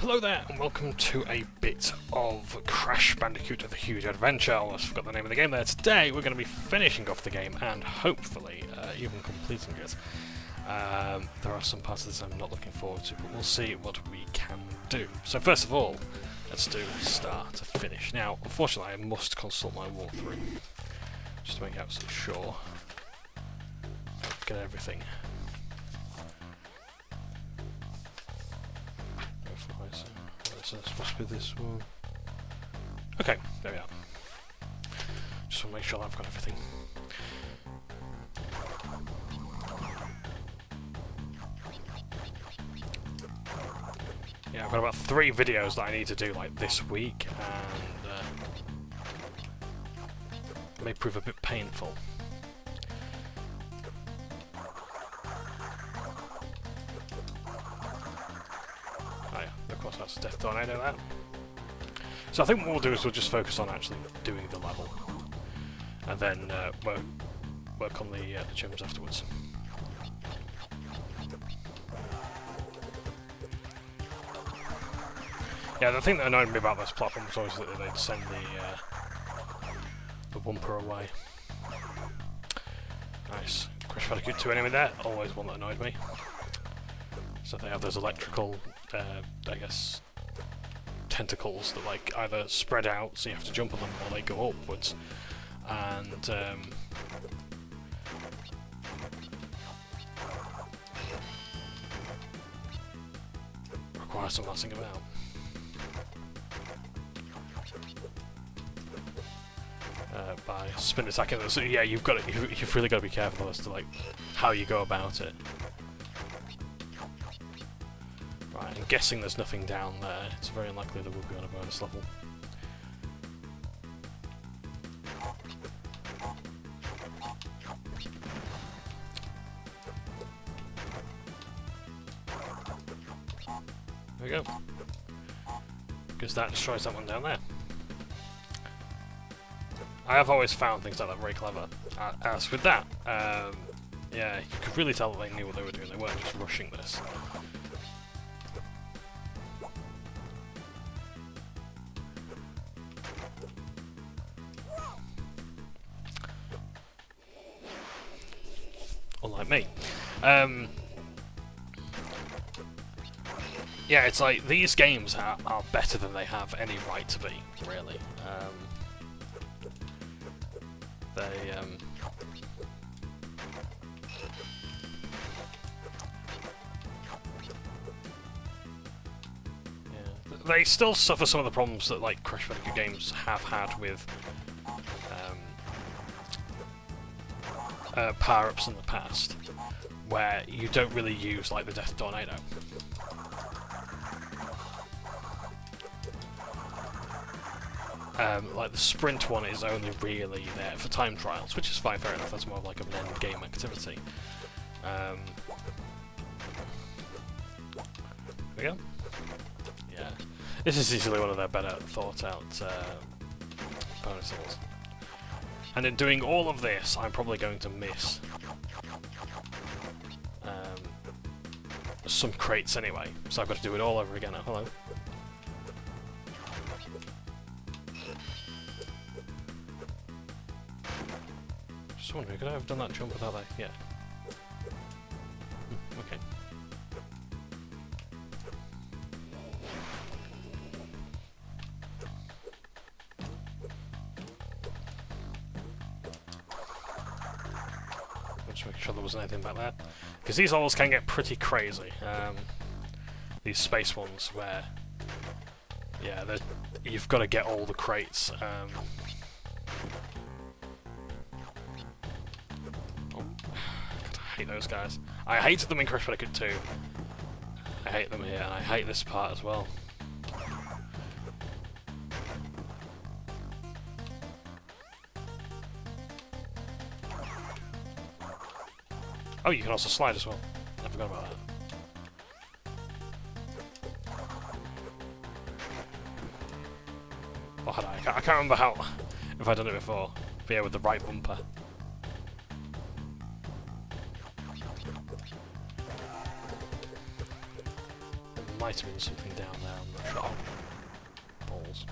Hello there, and welcome to a bit of Crash Bandicoot The Huge Adventure. I almost forgot the name of the game there. Today we're going to be finishing off the game and hopefully even completing it. There are some parts of this I'm not looking forward to, but we'll see what we can do. So first of all, let's do start to finish. Now, unfortunately, I must consult my walkthrough just to make absolutely sure. Get everything. So it's supposed to be this one. Okay, there we are. Just want to make sure that I've got everything. Yeah, I've got about 3 videos that I need to do like this week, and it may prove a bit painful. That's a death tornado there. So I think what we'll do is we'll just focus on actually doing the level, and then work on the gyms afterwards. Yeah, the thing that annoyed me about this platform was always that they'd send the bumper away. Nice. Crash Bandicoot 2 enemy there, always one that annoyed me. So they have those electrical, I guess, tentacles that like either spread out, so you have to jump on them, or they go upwards, and require some messing about. By spin attacking them. So yeah, you've really got to be careful as to like how you go about it. Right, I'm guessing there's nothing down there. It's very unlikely there will be on a bonus level. There we go. Because that destroys that one down there. I have always found things like that very clever. As with that, yeah, you could really tell that they knew what they were doing. They weren't just rushing this. Unlike me. Yeah, it's like these games are better than they have any right to be, really. They still suffer some of the problems that like Crash Bandicoot games have had with power-ups in the past, where you don't really use like the Death Tornado. Like the sprint one is only really there for time trials, which is fine, fair enough, that's more of like an end game activity. There we go. Yeah, this is easily one of their better thought out bonus levels. And in doing all of this, I'm probably going to miss some crates anyway, so I've got to do it all over again. Oh, hello. Just wondering, could I have done that jump without that? Yeah. Okay. Just making sure there wasn't anything back there, because these levels can get pretty crazy. These space ones, where yeah, you've got to get all the crates. Oh, God, I hate those guys. I hated them in Crash Bandicoot 2. I hate them here, and I hate this part as well. Oh, you can also slide as well. I forgot about that. Or had I? I can't remember how, if I'd done it before. But yeah, with the right bumper. might have been something down there, I'm not sure. Balls.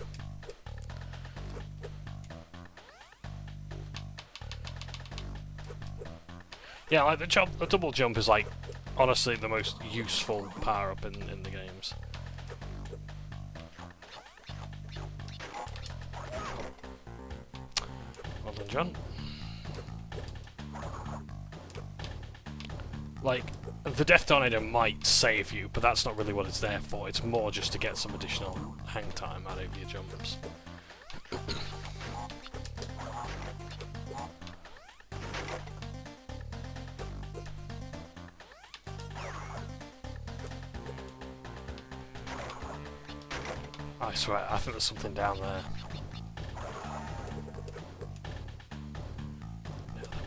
Yeah, like the double jump is like honestly the most useful power up in the games. Well done, John. Like, the Death Tornado might save you, but that's not really what it's there for. It's more just to get some additional hang time out of your jumps. I swear, I think there's something down there.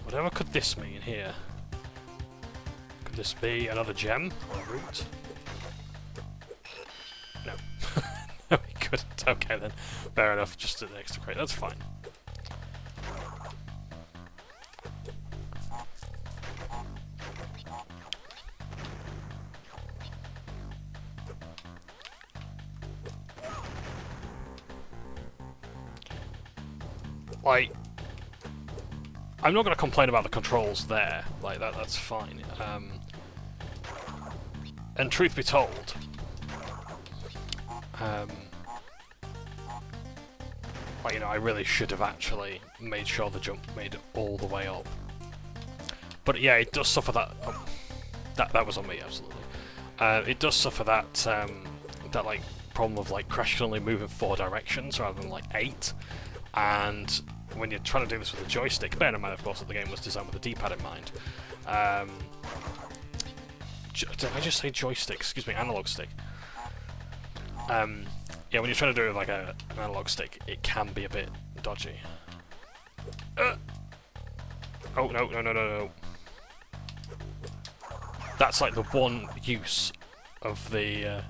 Whatever could this mean here? Could this be another gem or root? No. No, we couldn't. Okay then. Fair enough, just an extra crate. That's fine. Like, I'm not going to complain about the controls there, like that's fine. And truth be told, like, you know, I really should have actually made sure the jump made it all the way up. But yeah, it does suffer that. Oh, that was on me, absolutely. It does suffer that that like problem of like Crash can only move in 4 directions rather than like 8. And when you're trying to do this with a joystick, bear in mind, of course, that the game was designed with a D-pad in mind. Did I just say joystick? Excuse me, analog stick. Yeah, when you're trying to do it with like an analog stick, it can be a bit dodgy. Oh, no. That's like the one use of the...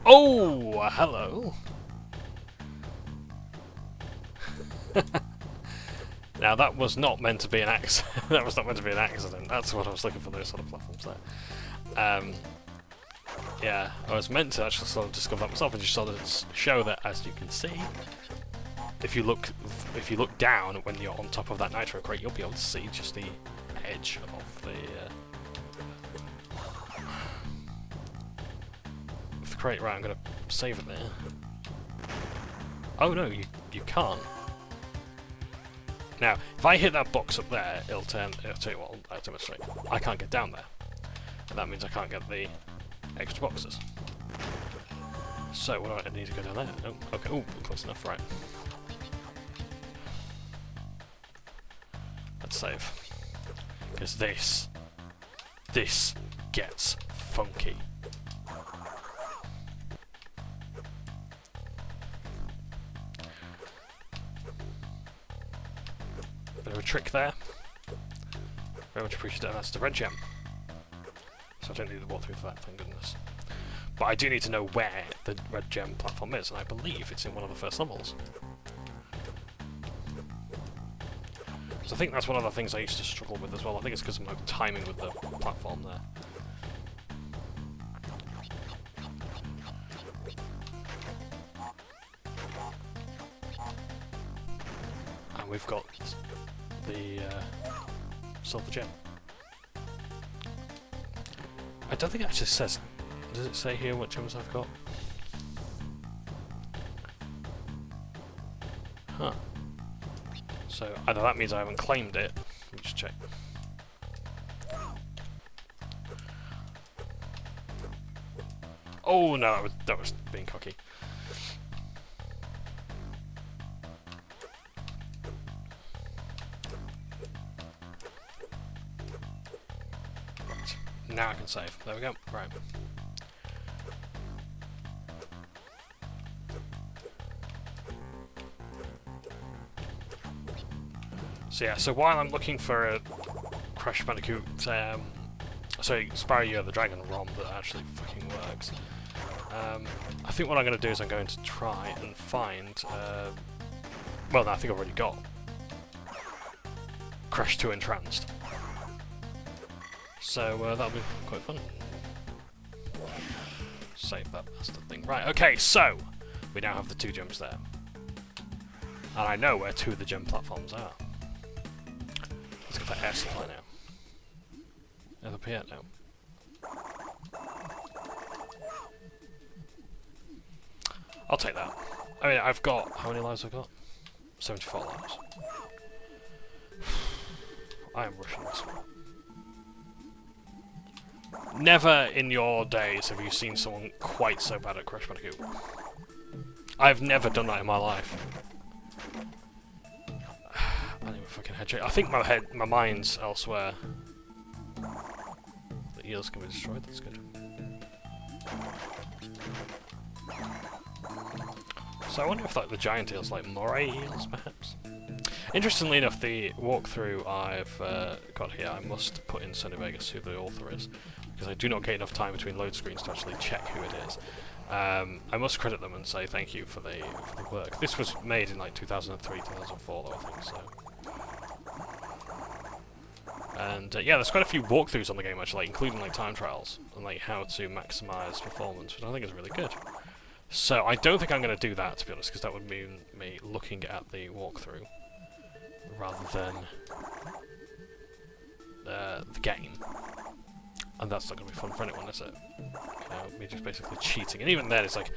Oh, hello. Now that was not meant to be an accident. That was not meant to be an accident. That's what I was looking for, those sort of platforms there. Yeah, I was meant to actually sort of discover that myself and just sort of show that, as you can see, if you look down when you're on top of that nitro crate, you'll be able to see just the edge of the crate. Right, I'm gonna save it there. Oh no, you can't. Now, if I hit that box up there, it'll tell you what, I'll demonstrate. I can't get down there. And that means I can't get the extra boxes. So, what do I need to go down there? Oh, okay, oh, close enough, right. Let's save. Because this gets funky. Bit of a trick there. Very much appreciate it. That's the red gem. So I don't need to walk through for that, thank goodness. But I do need to know where the red gem platform is, and I believe it's in one of the first levels. So I think that's one of the things I used to struggle with as well. I think it's because of my timing with the platform there. And we've got the silver gem. I don't think it actually says. Does it say here what gems I've got? Huh. So either that means I haven't claimed it. Let me just check. Oh no, that was being cocky. Now I can save. There we go. Right. So yeah, so while I'm looking for a Crash Bandicoot, sorry, Spyro the Dragon ROM that actually fucking works, I think what I'm going to do is I'm going to try and find, well no, I think I've already got Crash 2 Entranced. So that'll be quite fun. Save that bastard thing. Right, okay, so we now have the 2 gems there. And I know where 2 of the gem platforms are. Let's go for air supply now. Ever appear now? I'll take that. I mean, I've got... How many lives have I got? 74 lives. I am rushing this one. Never in your days have you seen someone quite so bad at Crash Bandicoot. I've never done that in my life. I need a fucking head check. I think my mind's elsewhere. The eels can be destroyed, that's good. So I wonder if like the giant eels, like moray eels perhaps? Interestingly enough, the walkthrough I've got here, I must put in Sony Vegas who the author is, because I do not get enough time between load screens to actually check who it is. I must credit them and say thank you for the work. This was made in like 2003, 2004 though, I think, so... And yeah, there's quite a few walkthroughs on the game actually, including like time trials, and like how to maximise performance, which I think is really good. So I don't think I'm going to do that, to be honest, because that would mean me looking at the walkthrough rather than the game. And that's not going to be fun for anyone, is it? Me just basically cheating. And even then, it's like,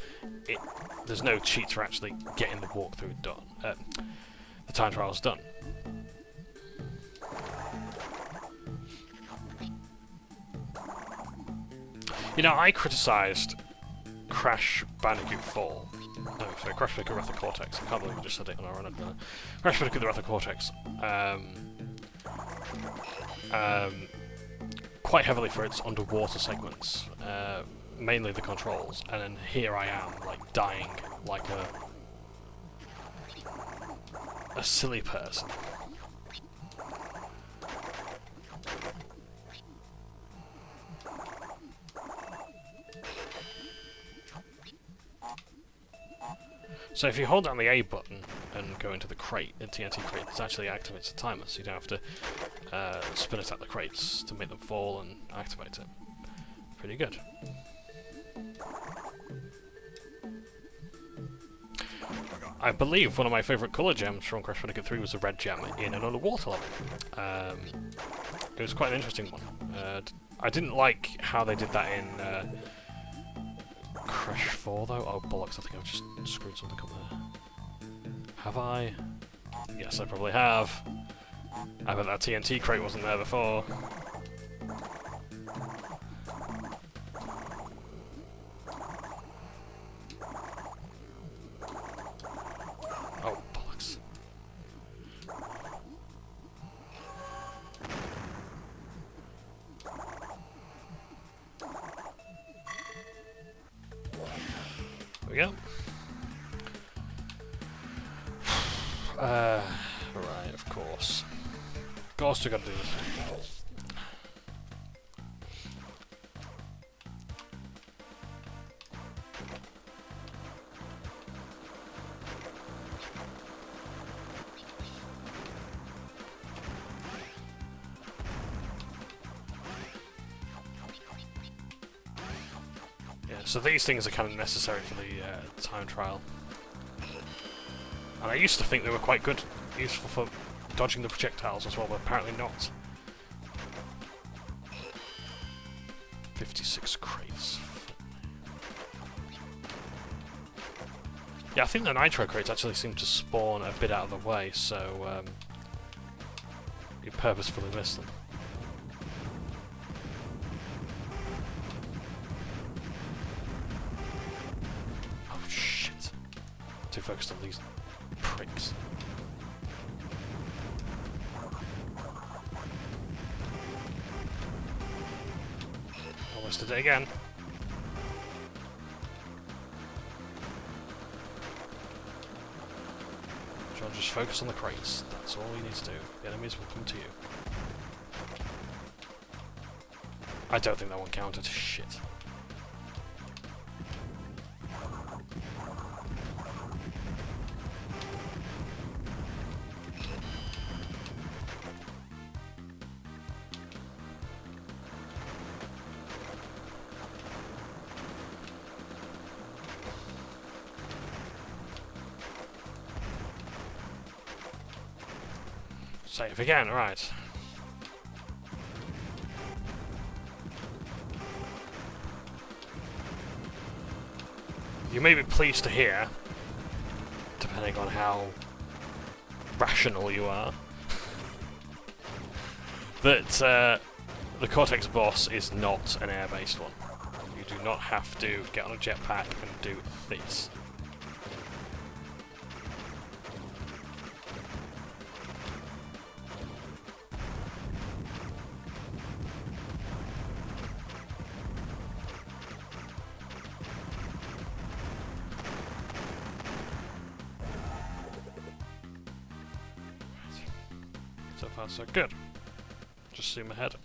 there's no cheat for actually getting the walkthrough done. The time trials done. You know, I criticised Crash Bandicoot 4. No, sorry, Crash Bandicoot Wrath of Cortex. I can't believe I just said it on our run. Crash Bandicoot the Wrath of Cortex. Quite heavily for its underwater segments. Mainly the controls. And then here I am, like, dying like a silly person. So if you hold down the A button and go into the crate, the TNT crate, it actually activates the timer, so you don't have to spin it at the crates to make them fall and activate it. Pretty good. I believe one of my favourite colour gems from Crash Bandicoot 3 was a red gem in an underwater level. It was quite an interesting one. I didn't like how they did that in Crash 4 though. Oh bollocks, I think I've just screwed something up there. Have I? Yes, I probably have. I bet that TNT crate wasn't there before. Oh bollocks. There we go. Right, of course. Of course we gotta do this. Yeah, so these things are kind of necessary for the time trial. And I used to think they were quite good, useful for dodging the projectiles as well, but apparently not. 56 crates. Yeah, I think the nitro crates actually seem to spawn a bit out of the way, so you purposefully miss them. Oh shit. Too focused on these pricks. Almost did it again. John, just focus on the crates. That's all you need to do. The enemies will come to you. I don't think that one counted. Shit. Save again, right. You may be pleased to hear, depending on how rational you are, that the Cortex boss is not an air-based one. You do not have to get on a jetpack and do this. So far, so good. Just zoom ahead.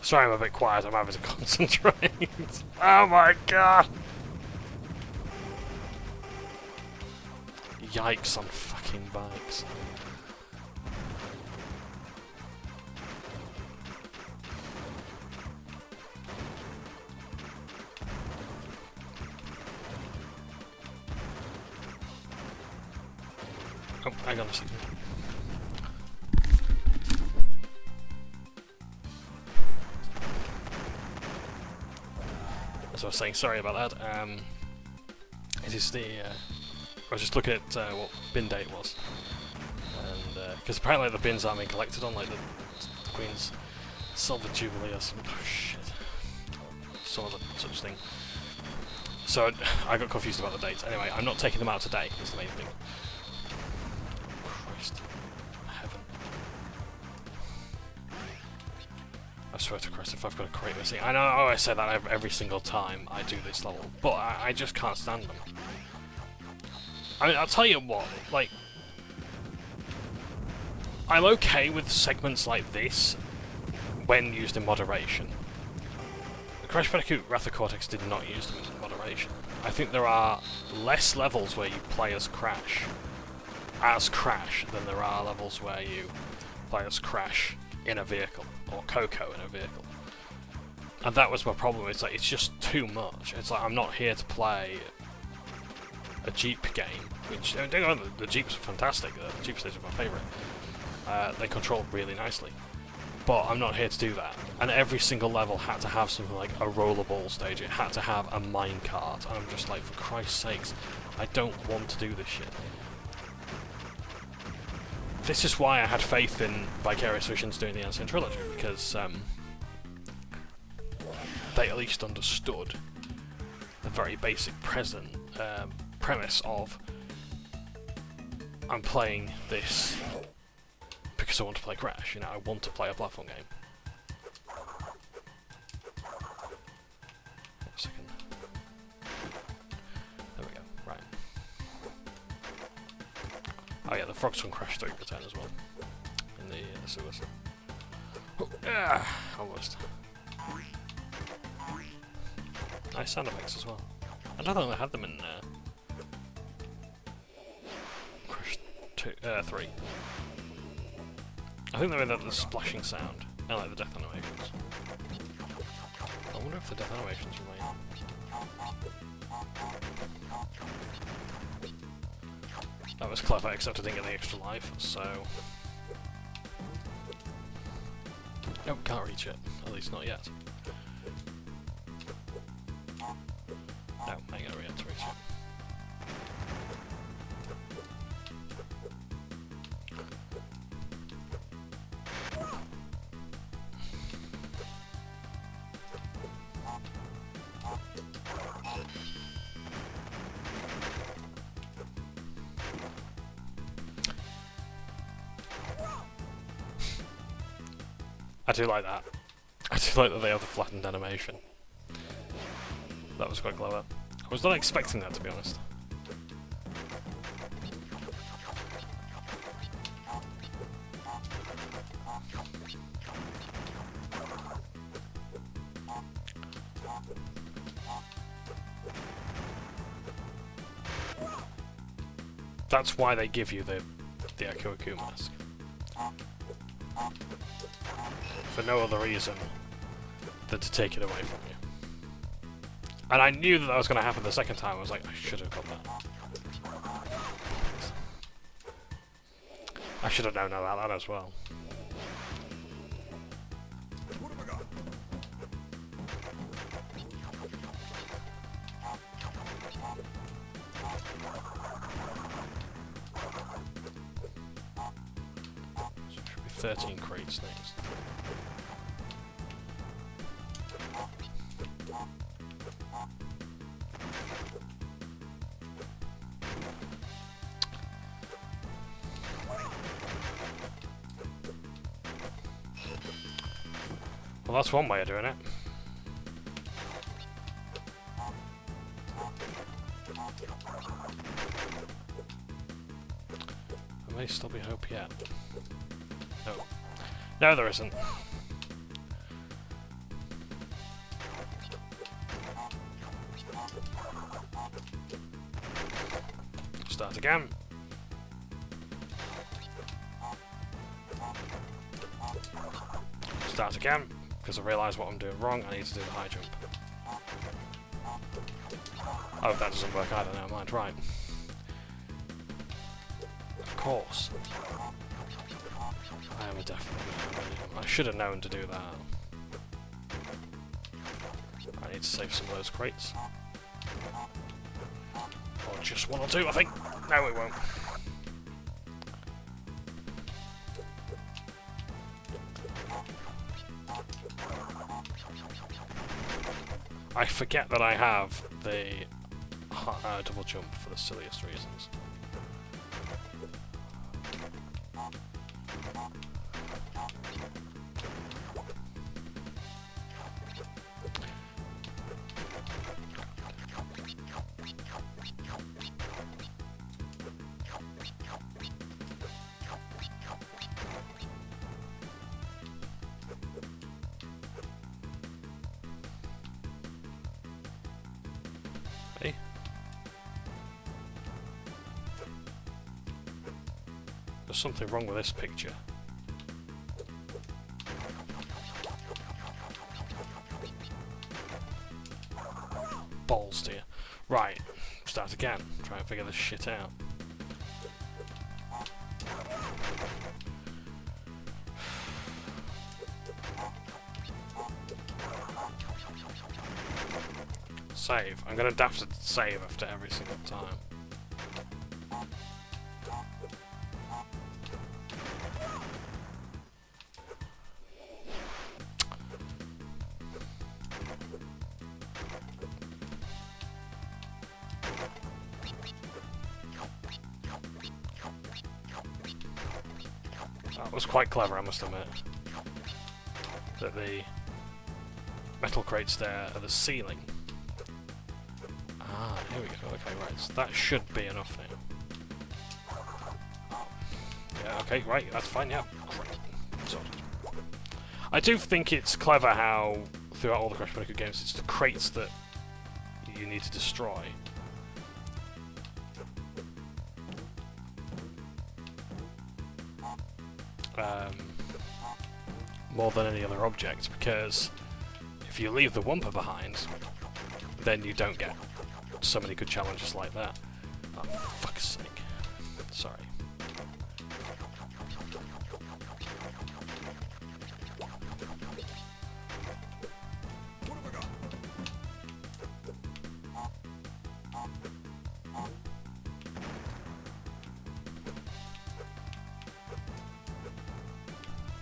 Sorry I'm a bit quiet, I'm having to concentrate. Oh my god! Yikes on fucking bikes. Oh, hang on a second. As I was saying, sorry about that. It is the... I was just looking at what bin day it was. And, because apparently the bins aren't being collected on, like, the Queen's Silver Jubilee or some... Oh, shit. Some other such thing. So, I got confused about the dates. Anyway, I'm not taking them out today, is the main thing. Christ. Heaven. I swear to Christ, if I've got a crate missing... I know I say that every single time I do this level, but I just can't stand them. I mean, I'll tell you what, like... I'm okay with segments like this when used in moderation. The Crash Bandicoot Wrath of Cortex did not use them in moderation. I think there are less levels where you play as Crash than there are levels where you play as Crash in a vehicle, or Coco in a vehicle. And that was my problem, it's like, it's just too much. It's like, I'm not here to play a Jeep game, which, don't get me wrong, the Jeeps are fantastic, the Jeep stage are my favourite. They control really nicely. But I'm not here to do that. And every single level had to have something like a rollerball stage, it had to have a minecart, and I'm just like, for Christ's sakes, I don't want to do this shit. This is why I had faith in Vicarious Visions doing the Ancient Trilogy, because they at least understood the very basic premise of I'm playing this because I want to play Crash, you know, I want to play a platform game. One second. There we go, right. Oh yeah, the frogs from Crash 3 return as well, in the sewers. Oh, almost. Nice sound effects as well. I don't think I had them in Crash 3. I think they were the splashing sound, and like the death animations. I wonder if the death animations remain. That was clever, except I didn't get the extra life, so... Nope, can't reach it. At least not yet. No, I'm gonna be able to reach it. I do like that. I do like that they have the flattened animation. That was quite clever. I was not expecting that, to be honest. That's why they give you the Aku mask. For no other reason than to take it away from you. And I knew that was going to happen the second time. I was like, I should have got that. I should have known about that as well. So it should be 13 crates next. Well, that's one way of doing it. There may still be hope yet. No. No, there isn't. Start again. Start again. Because I realise what I'm doing wrong, I need to do the high jump. Oh, that doesn't work either, never mind, right. Of course. I am a definite. I should have known to do that. I need to save some of those crates. Or just one or two, I think. No, we won't. I forget that I have the double jump for the silliest reasons. Hey. There's something wrong with this picture. Balls to you. Right, start again. Try and figure this shit out. Save. I'm gonna have to save after every single time. That was quite clever, I must admit. That the metal crates there are the ceiling. Ah, here we go. Okay, right. So that should be enough now. Yeah, okay, right. That's fine, yeah. Great. Sorted. I do think it's clever how, throughout all the Crash Bandicoot games, it's the crates that you need to destroy. More than any other object, because if you leave the Wumpa behind, then you don't get so many good challenges like that. Oh, fuck's sake. Sorry.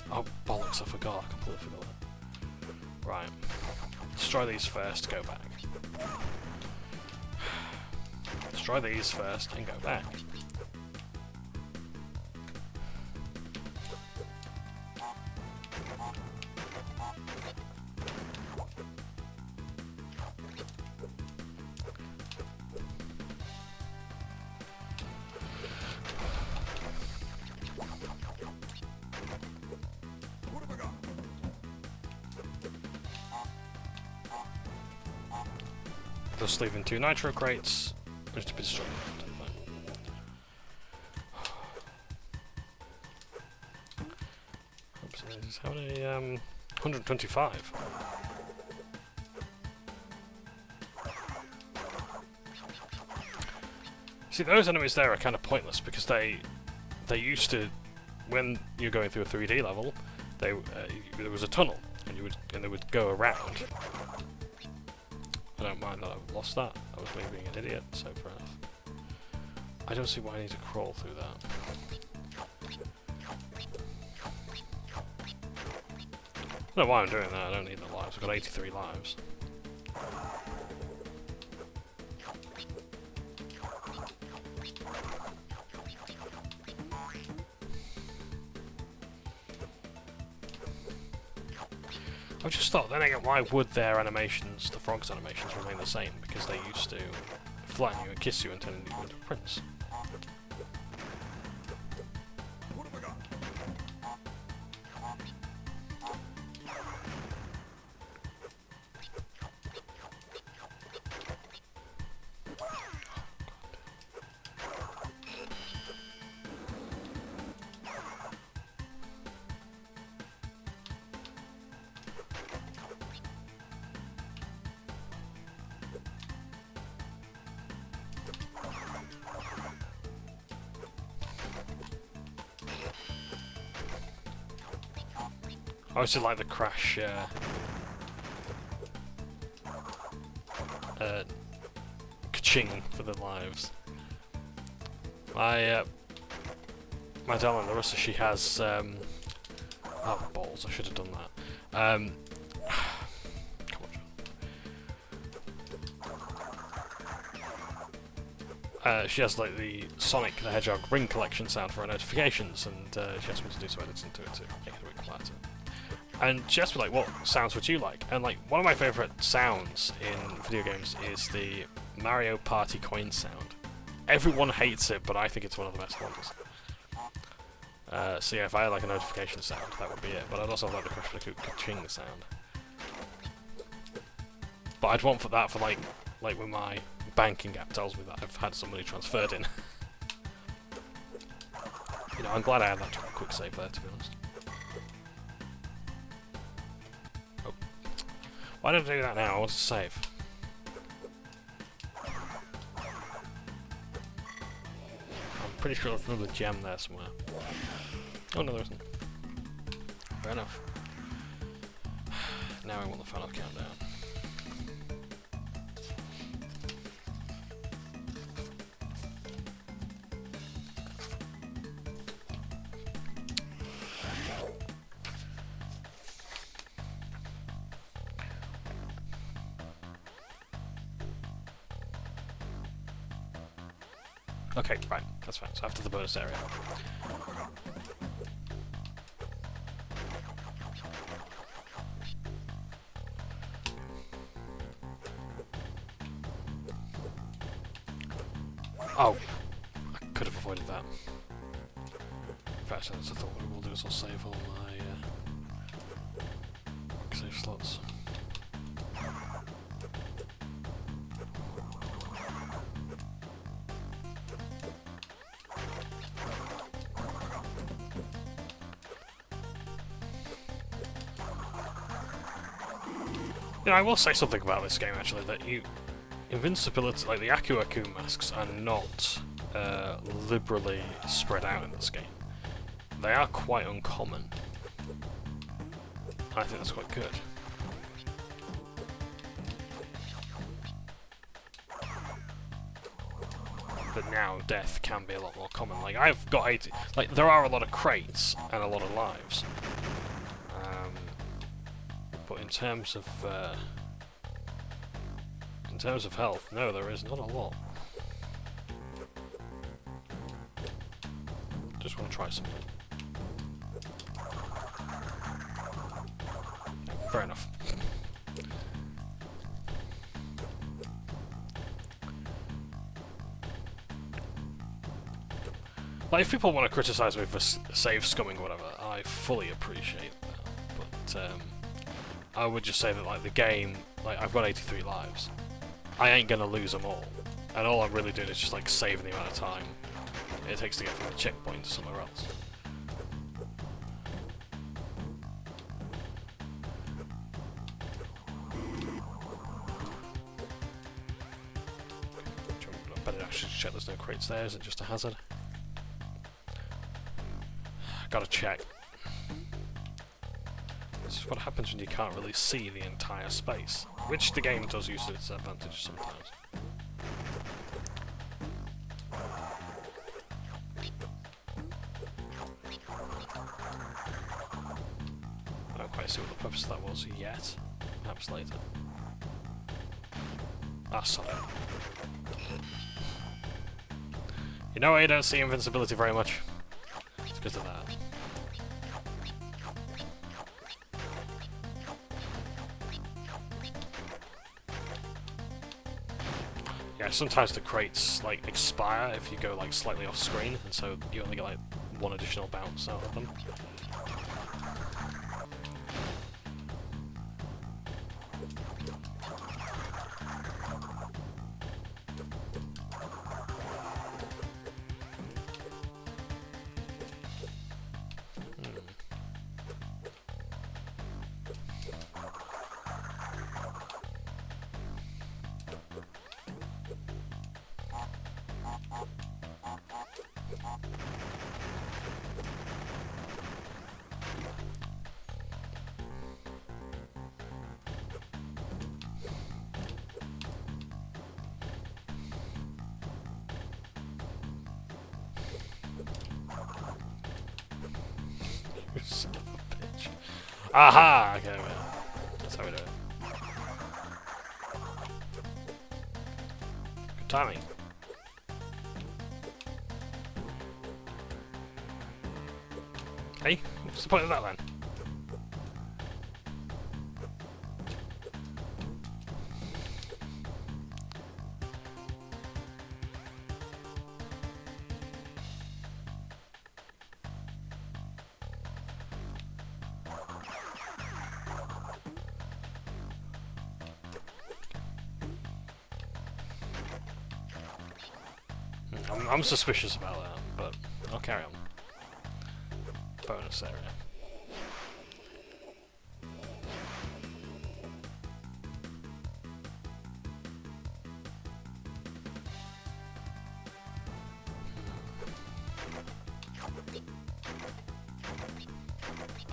Oh, bollocks, I forgot. I completely forgot that. Right. Destroy these first, go back. Destroy these first and go back. plus leaving 2 nitro crates. Just a bit strong. Oops, how many? 125. See, those enemies there are kind of pointless because they used to, when you're going through a 3D level, there was a tunnel and they would go around. I don't mind that I've lost that. I was maybe being an idiot, so fair enough. I don't see why I need to crawl through that. I don't know why I'm doing that. I don't need the lives. I've got 83 lives. I just thought, then again, why would their animations, the frogs' animations, remain the same? Because they used to flatten you and kiss you and turn you into a prince. I also like the crash ka-ching for the lives. My darling Larissa, she has oh balls, I should have done that. Come on. She has like the Sonic the Hedgehog ring collection sound for her notifications, and she asked me to do some edits into it to make it a bit quieter. And she asked me, like, what sounds would you like? And, like, one of my favourite sounds in video games is the Mario Party coin sound. Everyone hates it, but I think it's one of the best ones. So yeah, if I had, like, a notification sound, that would be it. But I'd also like the Crash Bandicoot ka-ching sound. But I'd want for that for, like when my banking app tells me that I've had some money transferred in. You know, I'm glad I had that quick save there, to be honest. Why don't I do that now? I want to save. I'm pretty sure there's another gem there somewhere. Oh no, there isn't. Fair enough. Now I want the final countdown. Okay, right, that's fine. So after the bonus area. Oh, I could have avoided that. In fact, I thought what we'll do is I'll save all my save slots. You know, I will say something about this game actually, that invincibility, like the Aku Aku masks, are not liberally spread out in this game. They are quite uncommon. I think that's quite good. But now death can be a lot more common. Like I've got 80, like there are a lot of crates and a lot of lives. But in terms of health, no, there is not a lot. Just want to try something. Fair enough. Like, if people want to criticise me for save scumming or whatever, I fully appreciate that. But I would just say that, like, the game, like, I've got 83 lives. I ain't gonna lose them all. And all I'm really doing is just like saving the amount of time it takes to get from the checkpoint to somewhere else. I better actually check there's no crates there, is it just a hazard? Gotta check. This is what happens when you can't really see the entire space, which the game does use to its advantage sometimes. I don't quite see what the purpose of that was yet. Perhaps later. Ah, sorry. You know why you don't see invincibility very much? It's because of that. Yeah, sometimes the crates like expire if you go like slightly off screen, and so you only get like one additional bounce out of them. Son of a bitch. Aha! Okay, well, that's how we do it. Good timing. Hey, what's the point of that then? I'm suspicious about that, but I'll carry on. Bonus area.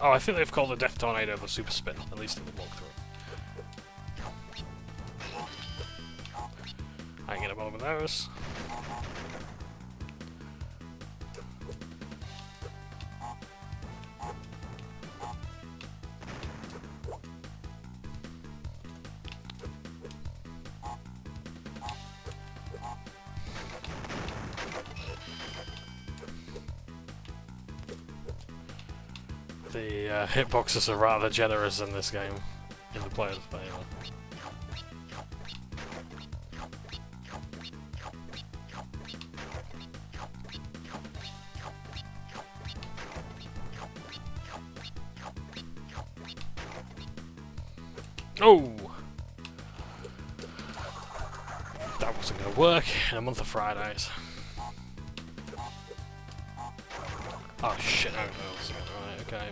Oh, I think they've called the Death Tornado the Super Spin, at least in the walkthrough. I can get a ball with those. The hitboxes are rather generous in this game, in the player's favour. Oh! That wasn't going to work in a month of Fridays. Oh shit, no, right, okay.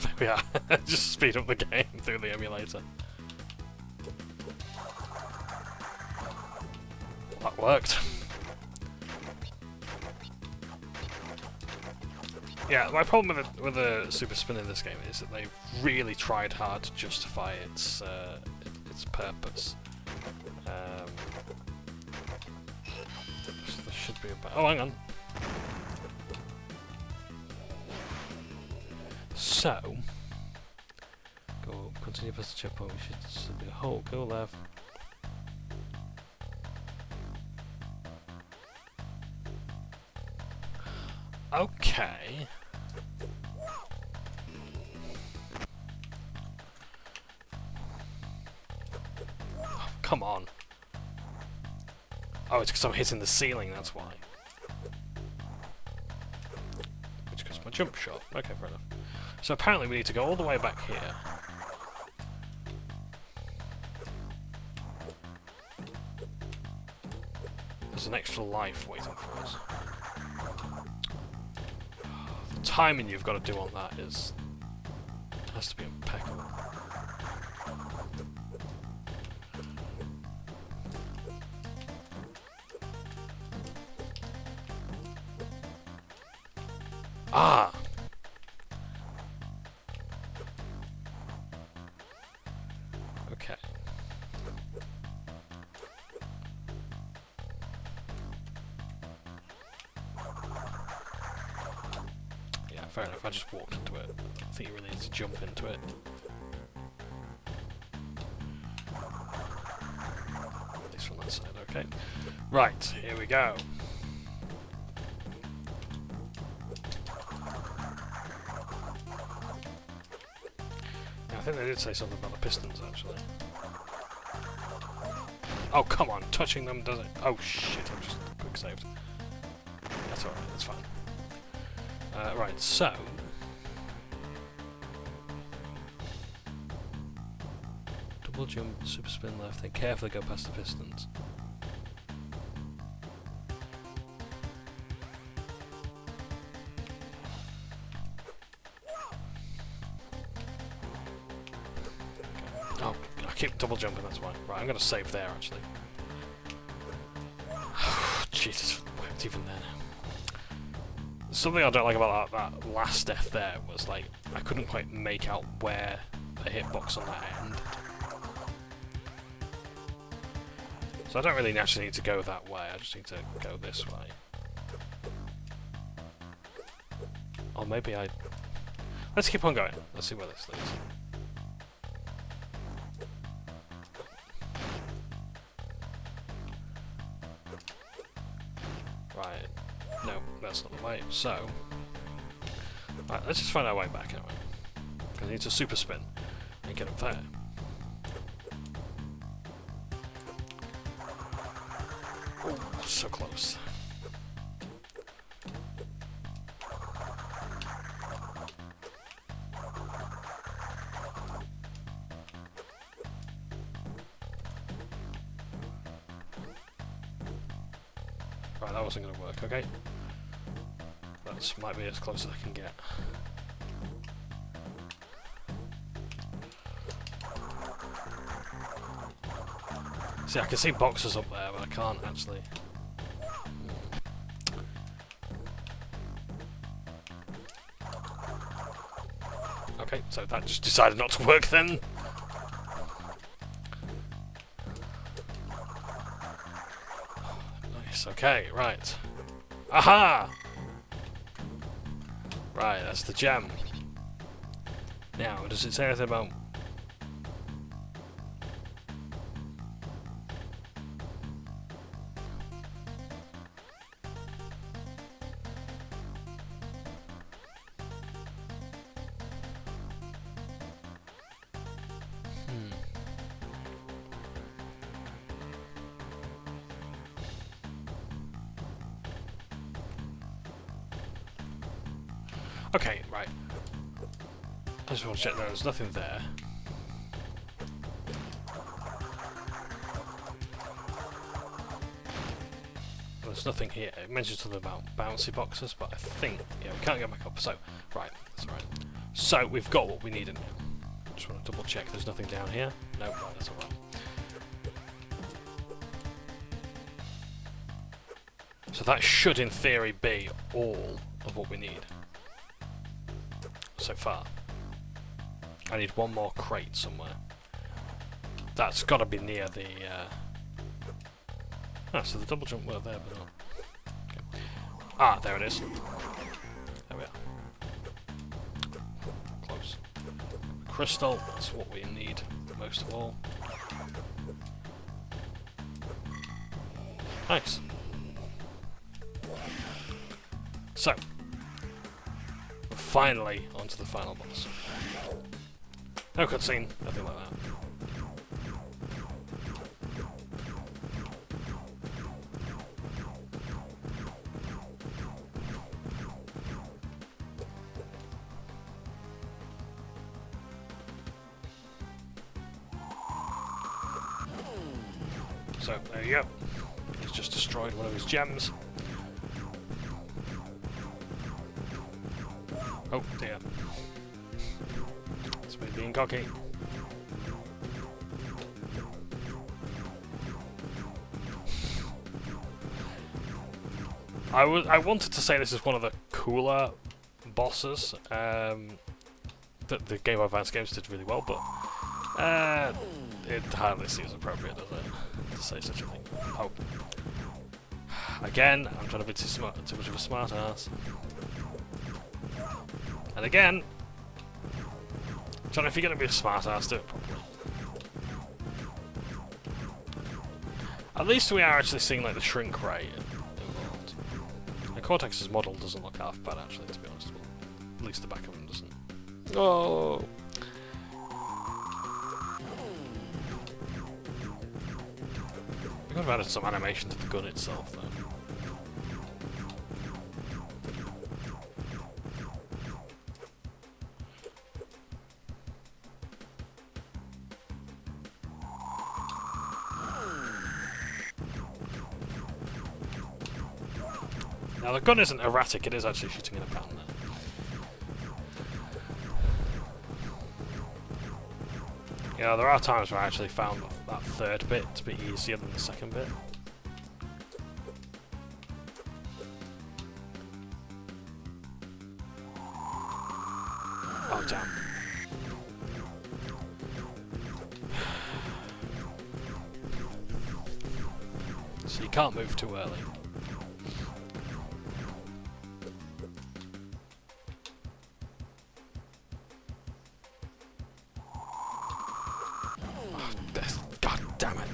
There we are. Just speed up the game through the emulator. That worked. Yeah, my problem with the Super Spin in this game is that they've really tried hard to justify its purpose. There should be a oh, hang on. So, go continue past the checkpoint. We should be a hole. Go left. Okay. Oh, come on. Oh, it's because I'm hitting the ceiling, that's why. jump shot. Okay, fair enough. So apparently we need to go all the way back here. There's an extra life waiting for us. The timing you've got to do on that has to be impeccable. Ah! Okay. Yeah, fair enough. I just walked into it. I think you really need to jump into it. At least from that side, okay. Right, here we go. I think they did say something about the pistons, actually. Oh, come on, touching them doesn't... Oh, shit, I'm just quick saved. That's alright, that's fine. Right, so... Double jump, super spin left, then carefully go past the pistons. Oh, I keep double jumping, that's why. Right, I'm going to save there, actually. Jesus, wept even then. Something I don't like about that last death there was, like, I couldn't quite make out where the hitbox on that end. So I don't really actually need to go that way, I just need to go this way. Or maybe I... Let's keep on going, let's see where this leads. Right, no, that's not the way, so... Right, let's just find our way back anyway. Because I need to super spin and get up there. Oh, so close. Right, that wasn't going to work, okay. That might be as close as I can get. See, I can see boxes up there, but I can't actually. Okay, so that just decided not to work then. Nice, okay, right. Aha! Right, that's the gem. Now, does it say anything about... Okay, right. I just want to check there's nothing there. There's nothing here. It mentions something about bouncy boxes, but I think... Yeah, we can't get back up, so... Right, that's alright. So, we've got what we need in here. Just want to double check there's nothing down here. No, that's alright. So that should, in theory, be all of what we need. So far. I need one more crate somewhere. That's got to be near the... Ah, so the double jump were there, but not... Okay. Ah, there it is. There we are. Close. Crystal, that's what we need most of all. Nice. So, finally onto the final boss. No cutscene, nothing like that. So, there you go. He's just destroyed one of his gems. Oh dear. It's me being cocky. I wanted to say this is one of the cooler bosses that the Game Boy Advance games did really well, but it hardly seems appropriate, does it, to say such a thing. Oh. Again, I'm trying to be too much of a smart ass. And again, John, if you're going to be a smart ass, do it properly. At least we are actually seeing like the shrink rate involved. And Cortex's model doesn't look half bad actually, to be honest. Well, at least the back of him doesn't. Oh! We could have added some animation to the gun itself though. Now the gun isn't erratic, it is actually shooting in a pattern there. Yeah, there are times where I actually found that third bit to be easier than the second bit. Oh damn. So you can't move too early. God damn it.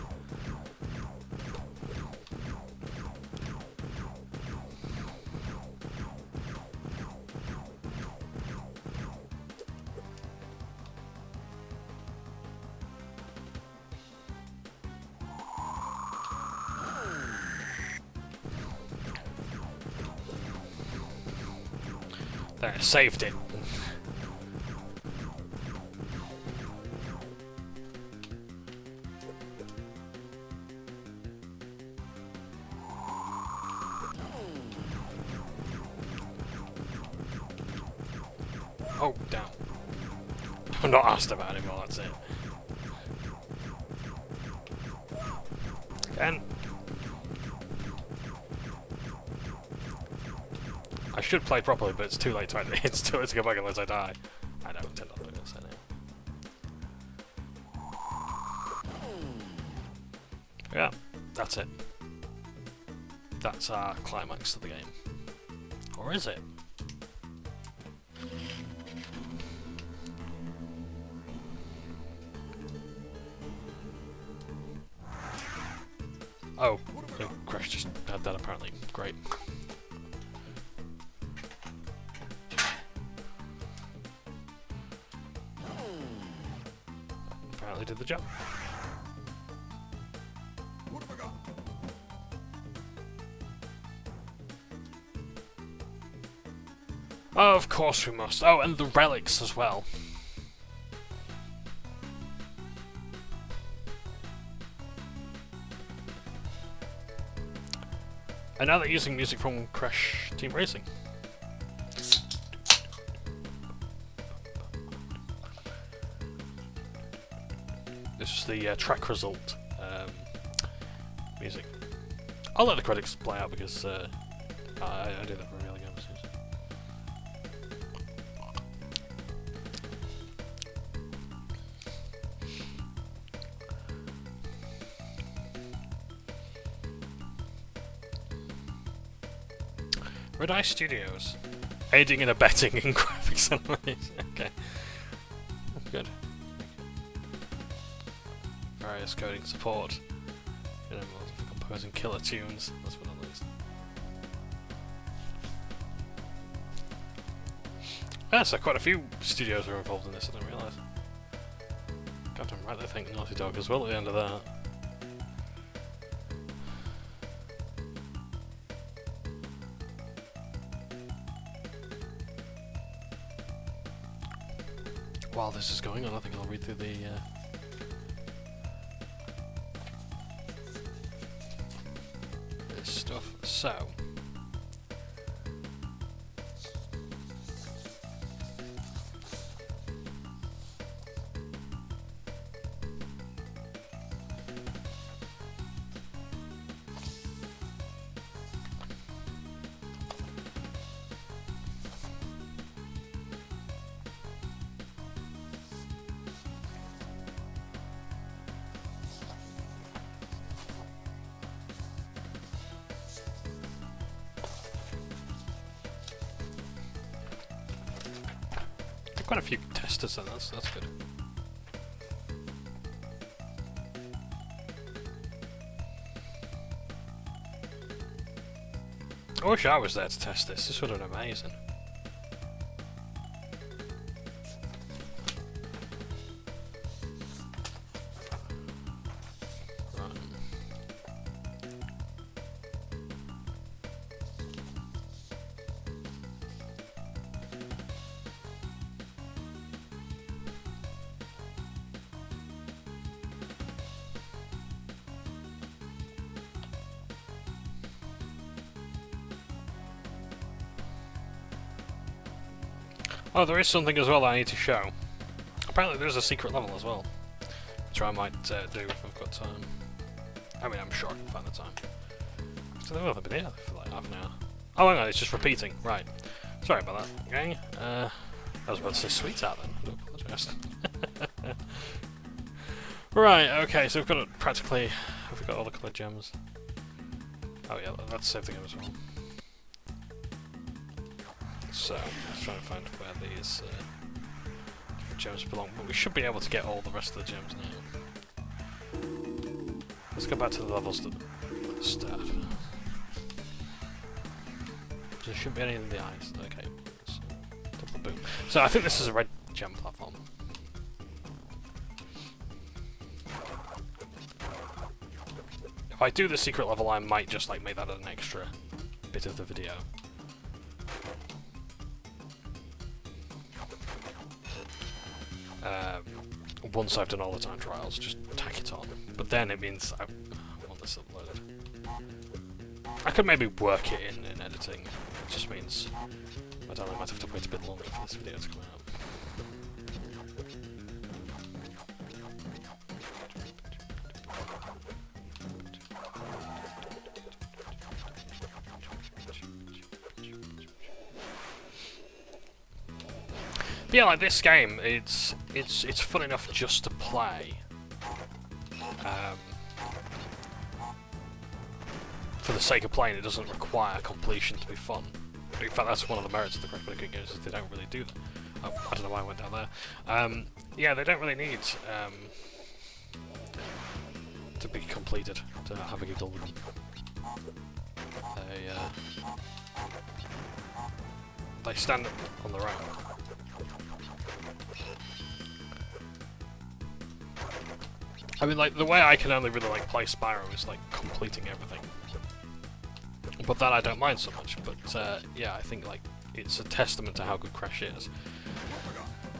There, saved it. Oh, damn. I'm not asked about him, well, that's it. Again. I should play properly, but it's too late to it's too late to go back unless I die. I don't intend on doing this anyway. Yeah, that's it. That's our climax to the game. Or is it? Oh, Crash just had that apparently. Great. Apparently did the job. What have I got? Oh, of course we must. Oh, and the relics as well. And now they're using music from Crash Team Racing. This is the track result music. I'll let the credits play out because I do that for real games. Red Eye Studios, aiding and abetting in graphics animation. Okay, good. Various coding support. You know, for composing killer tunes. That's what at least. Yeah, so quite a few studios are involved in this. I didn't realise. God, I'm right to think Naughty Dog as well at the end of that. While this is going on, I think I'll read through the stuff. So. Quite a few testers, so that's good. I wish I was there to test this. This would have been amazing. Oh, there is something as well that I need to show. Apparently there's a secret level as well, which I might do if I've got time. I mean, I'm sure I can find the time. So they've only been here for like half an hour. Oh, hang on, it's just repeating. Right. Sorry about that, gang. I was about to say sweet out then. I do apologise. Right, okay, so we've got it practically... Have we got all the coloured gems? Oh yeah, let's save the game as well. So, let's try and find where these different gems belong. But we should be able to get all the rest of the gems now. Let's go back to the levels at the start. There shouldn't be any in the eyes. Okay. So, double boom. So I think this is a red gem platform. If I do the secret level, I might just like make that an extra bit of the video. Once I've done all the time trials, just tack it on. But then it means I want this uploaded. I could maybe work it in editing. It just means I don't know, I might have to wait a bit longer for this video to come out. But yeah, like this game, it's fun enough just to play. For the sake of playing, it doesn't require completion to be fun. In fact, that's one of the merits of the Crash Bandicoot games, is they don't really do that. Oh, I don't know why I went down there. Yeah, they don't really need to be completed to have a giggle with them. They stand on their own. I mean, like, the way I can only really, like, play Spyro is, like, completing everything. But that I don't mind so much, but, yeah, I think, like, it's a testament to how good Crash is.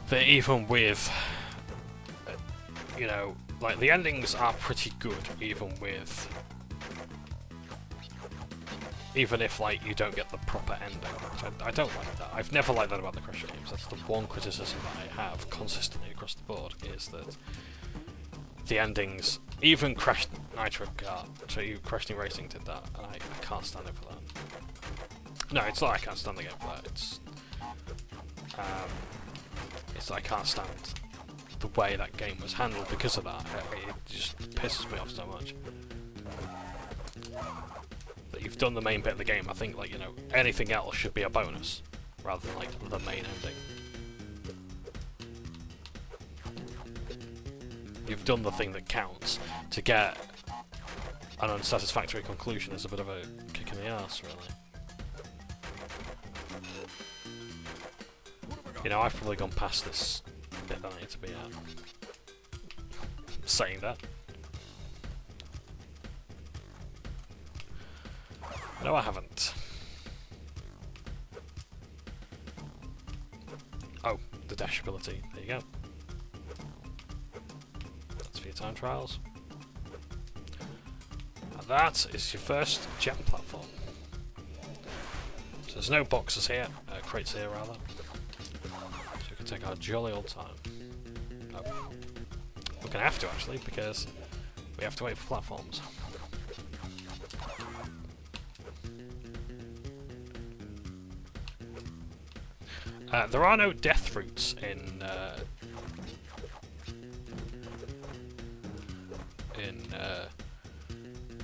That even with, you know, like, the endings are pretty good, even if, like, you don't get the proper ending, which I don't like that. I've never liked that about the Crash games. That's the one criticism that I have consistently across the board, is that the endings, even Crash Nitro Kart, so Crash Team Racing did that, and I can't stand it for that. No, it's not I can't stand the game for that, it's I can't stand the way that game was handled because of that. It just pisses me off so much. That you've done the main bit of the game, I think, like, you know, anything else should be a bonus, rather than, like, the main ending. You've done the thing that counts. To get an unsatisfactory conclusion is a bit of a kick in the arse, really. You know, I've probably gone past this bit that I need to be at. Saying that. No, I haven't. Oh, the dash ability. There you go. That's for your time trials. And that is your first gem platform. So there's no boxes here, crates here rather. So we can take our jolly old time. Oh. We're going to have to actually, because we have to wait for platforms. There are no death fruits in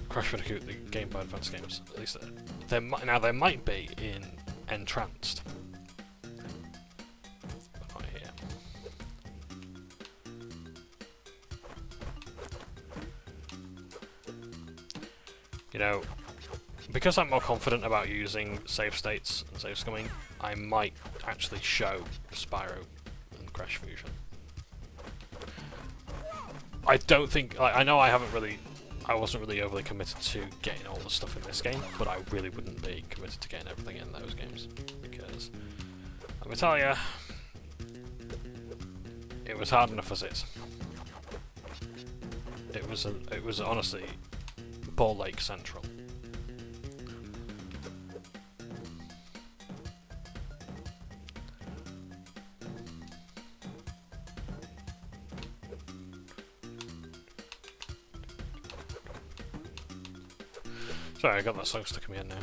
Crash Bandicoot, the Game Boy Advance games. At least there might be in Entranced, but not here. You know, because I'm more confident about using save states and save scumming, I might actually show Spyro and Crash Fusion. I don't think... I know I wasn't really overly committed to getting all the stuff in this game, but I really wouldn't be committed to getting everything in those games, because, let me tell you, it was hard enough as is. It was honestly Ball Lake Central. Sorry, I got that song stuck in my head now.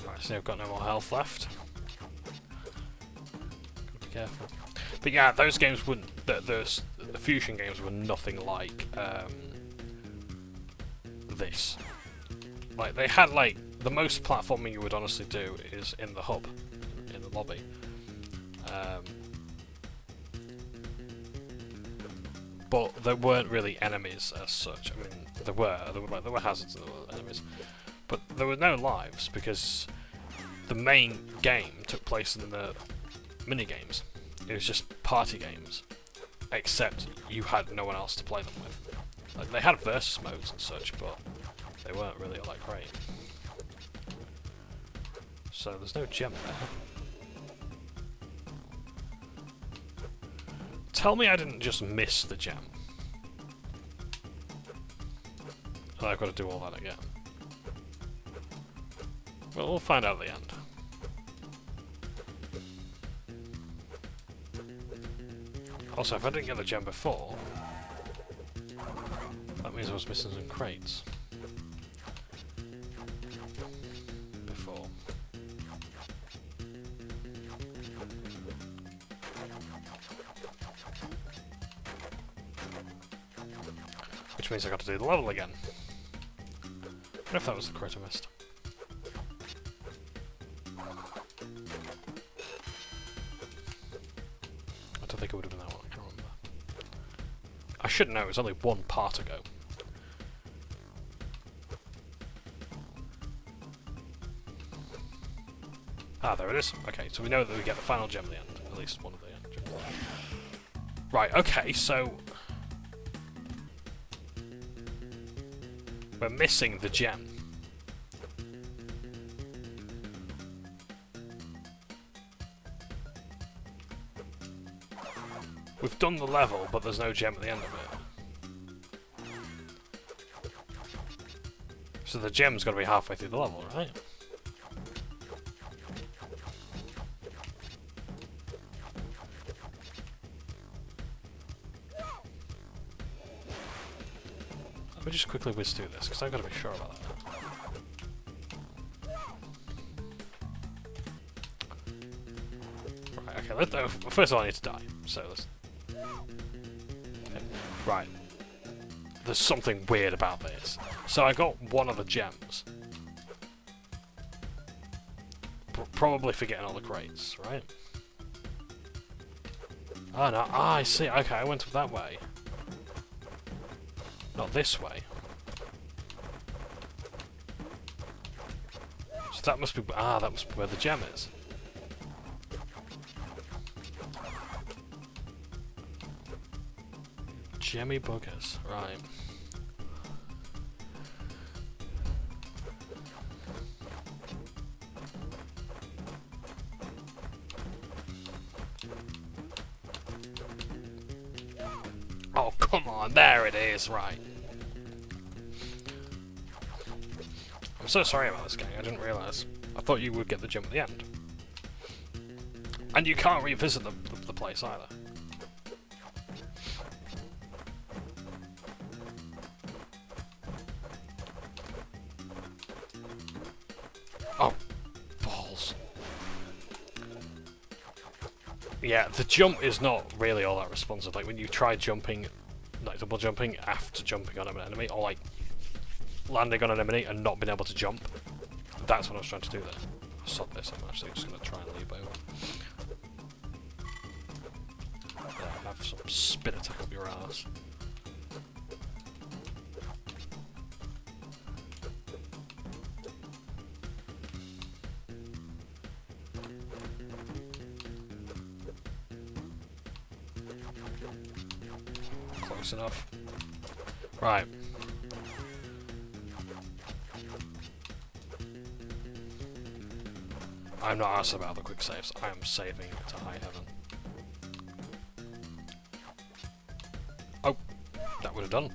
Right, so I've got no more health left. Gotta be careful. But yeah, those games wouldn't. The Fusion games were nothing like this. Like, they had, like, the most platforming you would honestly do is in the hub, in the lobby. But there weren't really enemies as such. I mean, there were hazards and there were enemies, but there were no lives because the main game took place in the mini games. It was just party games, except you had no one else to play them with. Like, they had versus modes and such, but they weren't really all that great. So there's no gem there. Tell me I didn't just miss the gem. And I've got to do all that again. Well, we'll find out at the end. Also, if I didn't get the gem before, that means I was missing some crates. Before. Which means I got to do the level again. I wonder if that was the crate I missed. I don't think it would have been that one, I can't remember. I should know, it was only one part ago. Ah, there it is. Okay, so we know that we get the final gem at the end. At least one of the end gems. Right, okay, so we're missing the gem. We've done the level, but there's no gem at the end of it. So the gem's got to be halfway through the level, right? Let me just quickly whiz through this, because I've got to be sure about that. Right, okay, first of all I need to die, so let's... Okay. Right. There's something weird about this. So I got one of the gems. Probably forgetting all the crates, right? Oh no, I see, okay, I went up that way. Not this way. So that must be... Ah, that must be where the gem is. Jemmy buggers, right. Oh, come on, there it is, right. I'm so sorry about this, gang, I didn't realise. I thought you would get the gem at the end. And you can't revisit the place either. Oh, balls. Yeah, the jump is not really all that responsive. Like when you try jumping, like double jumping after jumping on an enemy, or like landing on an enemy and not being able to jump. That's what I was trying to do there. I'll stop this, I'm actually just going to try and leap over. Yeah, have some spin attack up your ass. Close enough. Right. I'm not asked about the quick saves. I am saving to high heaven. Oh, that would have done.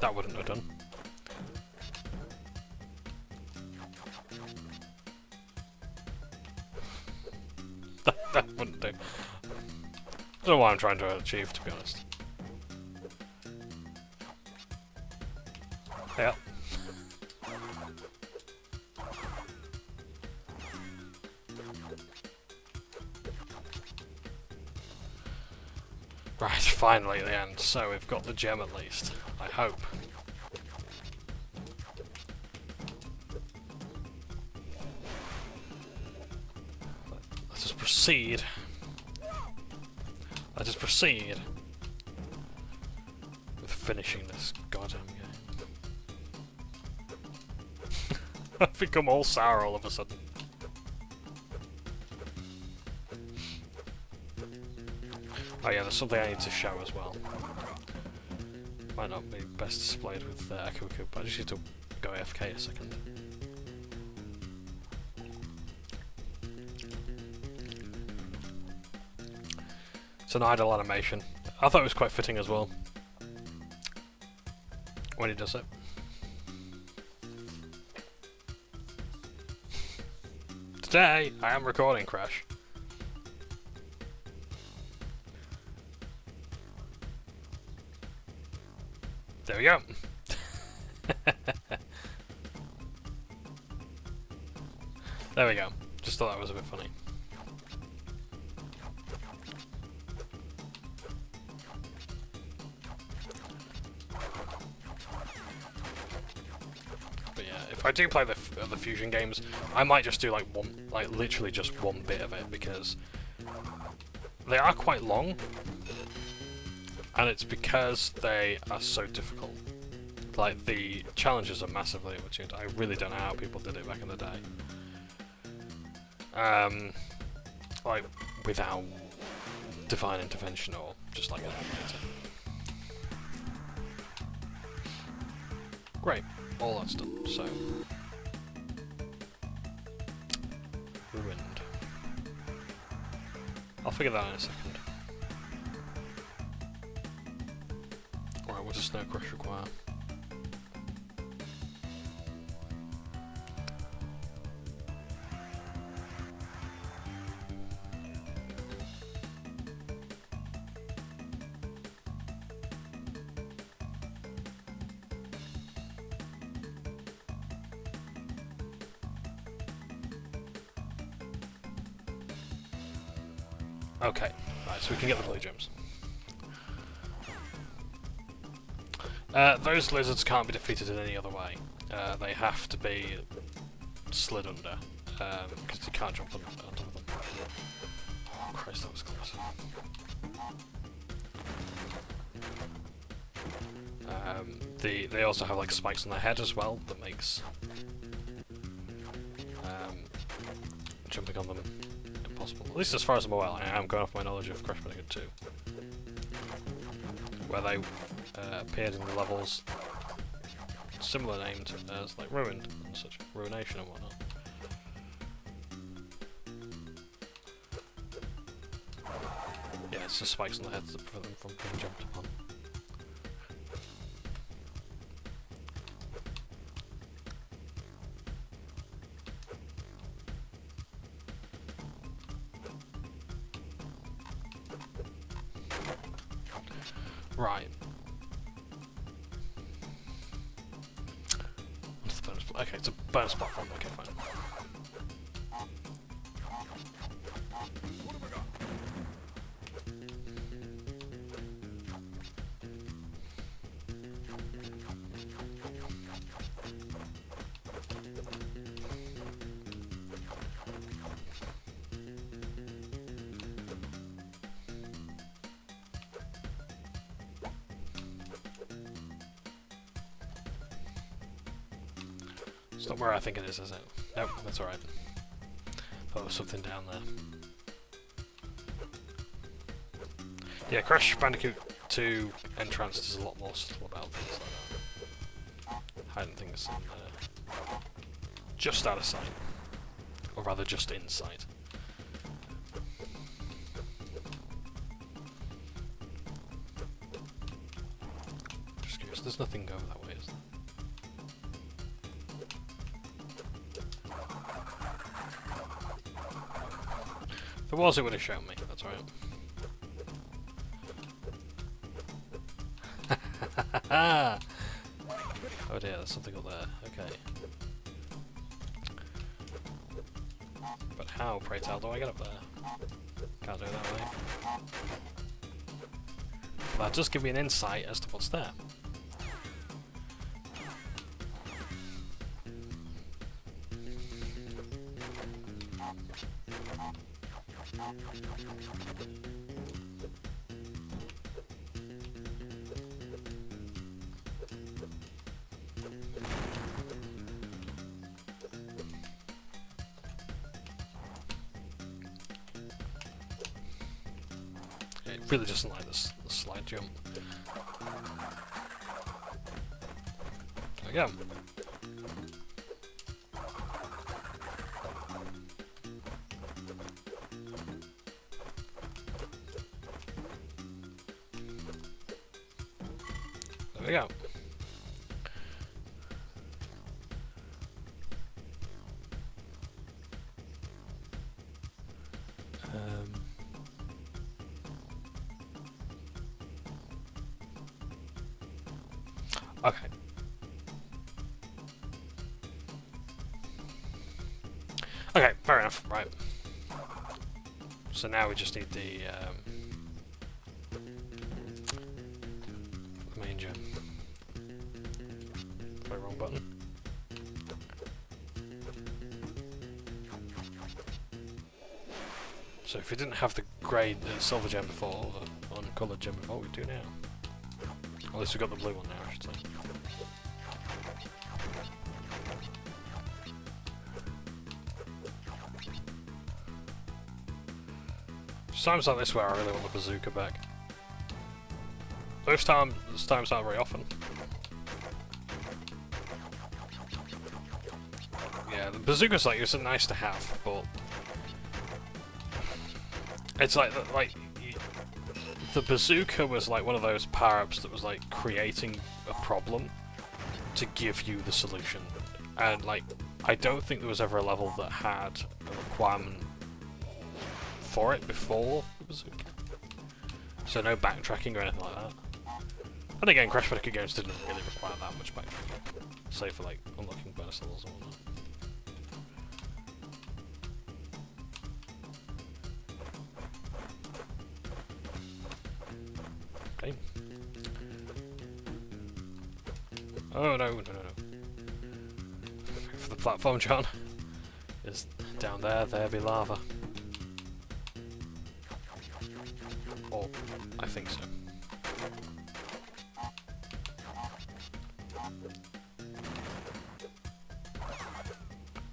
That wouldn't have done. That wouldn't do. I don't know what I'm trying to achieve, to be honest. Yeah. Right, finally at the end. So we've got the gem at least. I hope. Let us proceed. Let us proceed with finishing this goddamn game. I've become all sour all of a sudden. Oh yeah, there's something I need to show as well. Might not be best displayed with Echo Coop, but I just need to go AFK a second. It's an idle animation. I thought it was quite fitting as well when he does it. Today, I am recording Crash. There we go. There we go. Just thought that was a bit funny. But yeah, if I do play the fusion games, I might just do like one, like literally just one bit of it because they are quite long. And it's because they are so difficult. Like, the challenges are massively overtuned. I really don't know how people did it back in the day. Like, without divine intervention or just like an animator. Great. All that's done, so... Ruined. I'll figure that out in a second. What does Snow Crush require? Okay, right, so we can get the blue gems. Those lizards can't be defeated in any other way. They have to be slid under, because you can't jump on top of them. Oh Christ, that was close. They also have like spikes on their head as well, that makes jumping on them possible. At least as far as I'm aware, I am going off my knowledge of Crash Bandicoot 2. Where they appeared in the levels similar named as like Ruined and such, Ruination and whatnot. Yeah, it's just spikes on the heads that prevent them from being jumped upon. Right. What's the bonus? Okay, it's a bonus platform. Okay, fine. It's not where I think it is it? Nope, that's alright. Thought there was something down there. Yeah, Crash Bandicoot 2 Entranced is a lot more subtle about things like that. Hiding things in just out of sight. Or rather, just in sight. Just curious, there's nothing over that way, is there? If it was, it would have shown me. That's alright. Oh dear, there's something up there. Okay. But how, pray tell, do I get up there? Can't do it that way. But that does give me an insight as to what's there. It really doesn't like this slide jump. There we go. There we go. Okay. Okay, fair enough, right. So now we just need the manger. Play wrong button. So if we didn't have the grey silver gem before, or uncoloured gem before, we do now. At least we've got the blue one now, I should say. Times like this where I really want the bazooka back. Those times aren't very often. Yeah, the bazooka's like, it's nice to have, but it's like the bazooka was like one of those power-ups that was like creating a problem to give you the solution, and like I don't think there was ever a level that had a requirement for it before the bazooka. So no backtracking or anything like that. And again, Crash Bandicoot games didn't really require that much backtracking, save for like unlocking bonus levels and whatnot. Okay. Oh no, no, no, no. Wait for the platform, John. Is down there, there be lava. Or, I think so.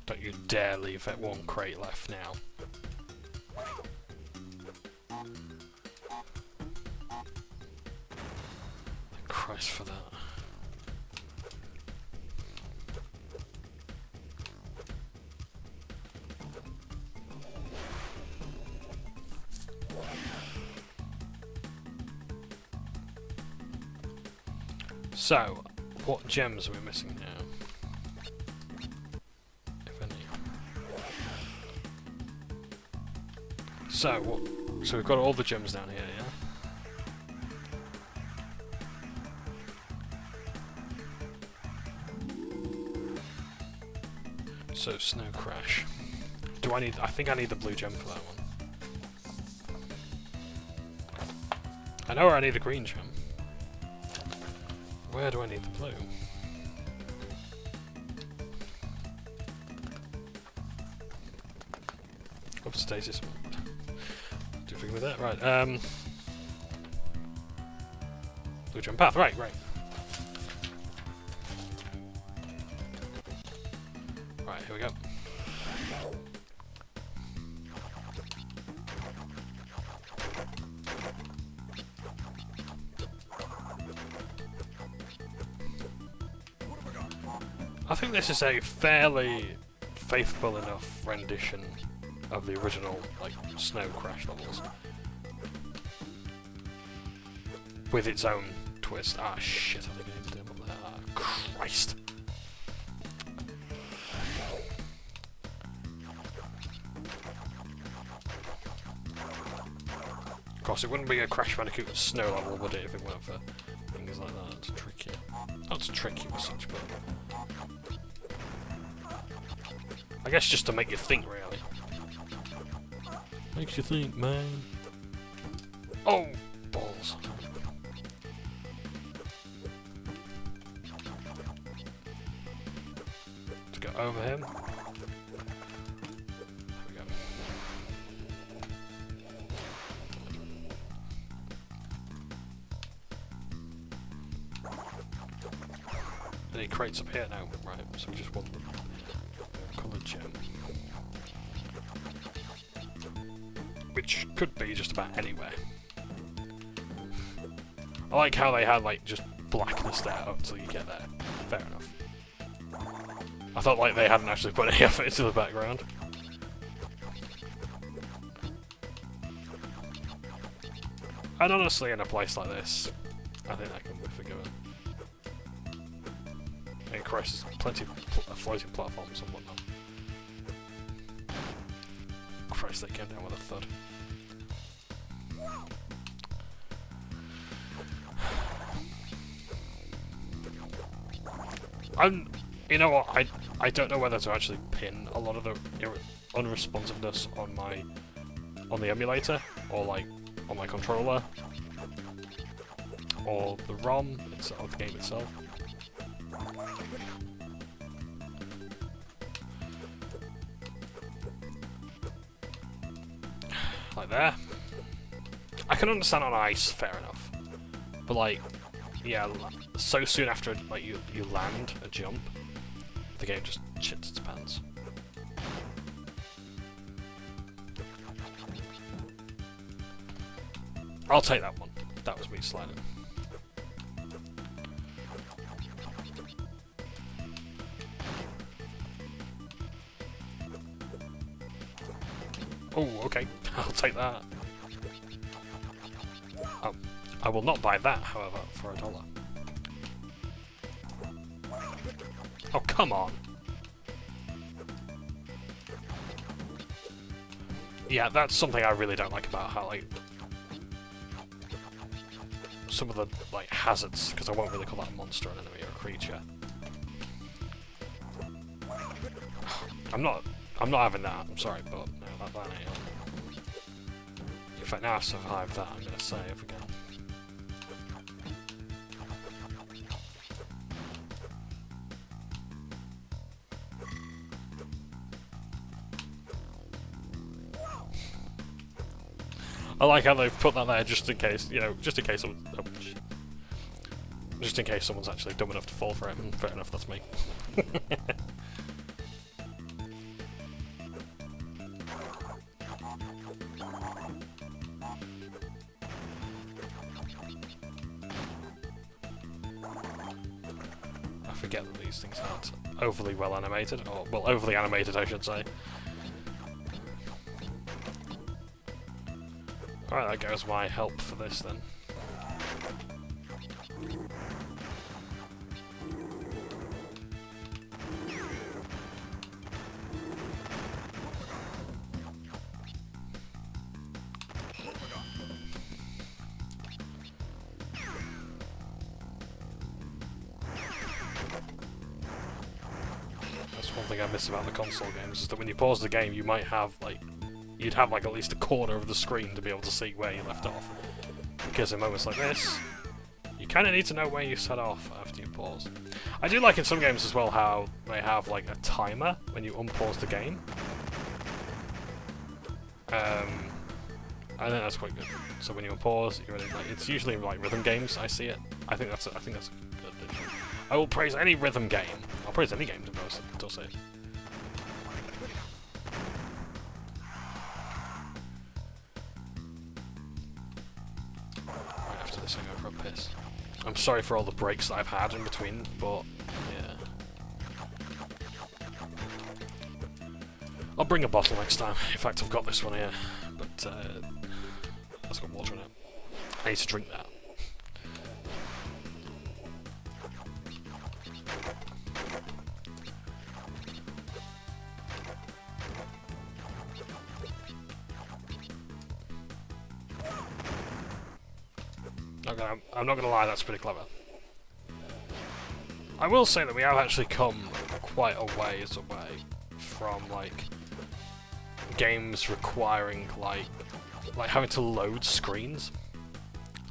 Don't you dare leave that one crate left now. price for that. So, what gems are we missing now? If any. So we've got all the gems down here, yeah? So, Snow Crash. I think I need the blue gem for that one. I know where I need the green gem. Where do I need the blue? Oops, daisies. Do you with that? Right, blue gem path, right. Right, here we go. I think this is a fairly faithful enough rendition of the original, like, Snow Crash levels. With its own twist. Ah, shit, I think I need to do them up there. Ah, Christ. Of course, it wouldn't be a Crash Bandicoot snow level, would it, if it weren't for things like that. It's tricky. Not to trick you as such, but... I guess just to make you think, really. Makes you think, man. Oh, balls. To go over him. There we go. Any crates up here now? Right, so we just want the coloured gem. Which could be just about anywhere. I like how they had, like, just blackness there until you get there. Fair enough. I felt like they hadn't actually put any effort into the background. And honestly, in a place like this, I think that can be forgiven. And Christ, there's plenty of floating platforms and whatnot. Christ, they came down with a thud. You know what? I don't know whether to actually pin a lot of the unresponsiveness on the emulator, or like on my controller, or the ROM of the game itself. Like there. I can understand on ice, fair enough. But like, yeah, so soon after like you land a jump, the game just shits its pants. I'll take that one. That was me sliding. Oh, okay. I'll take that. I will not buy that, however, for $1. Oh, come on! Yeah, that's something I really don't like about how, like, some of the, like, hazards, because I won't really call that a monster, an enemy, or a creature. I'm not having that, I'm sorry, but no, that ain't on. In fact, now I've survived that, I'm gonna save again. I like how they've put that there just in case, you know, just in case someone's actually dumb enough to fall for it, and fair enough, that's me. forget that these things aren't overly well animated, or, well, overly animated, I should say. Alright, that goes my help for this then. That's one thing I miss about the console games, is that when you pause the game you might have, like, you'd have like at least a corner of the screen to be able to see where you left off. Because in moments like this, you kind of need to know where you set off after you pause. I do like in some games as well how they have like a timer when you unpause the game. I think that's quite good. So when you unpause, you're in, like, it's usually in, like, rhythm games. I see it. I think that's a good addition. I will praise any rhythm game. I'll praise any game to most. I'll say. After this, I go for a piss. I'm sorry for all the breaks that I've had in between, but yeah. I'll bring a bottle next time. In fact, I've got this one here, but that's got water in it. I need to drink that. I'm not gonna lie, that's pretty clever. I will say that we have actually come quite a ways away from, like, games requiring, like having to load screens,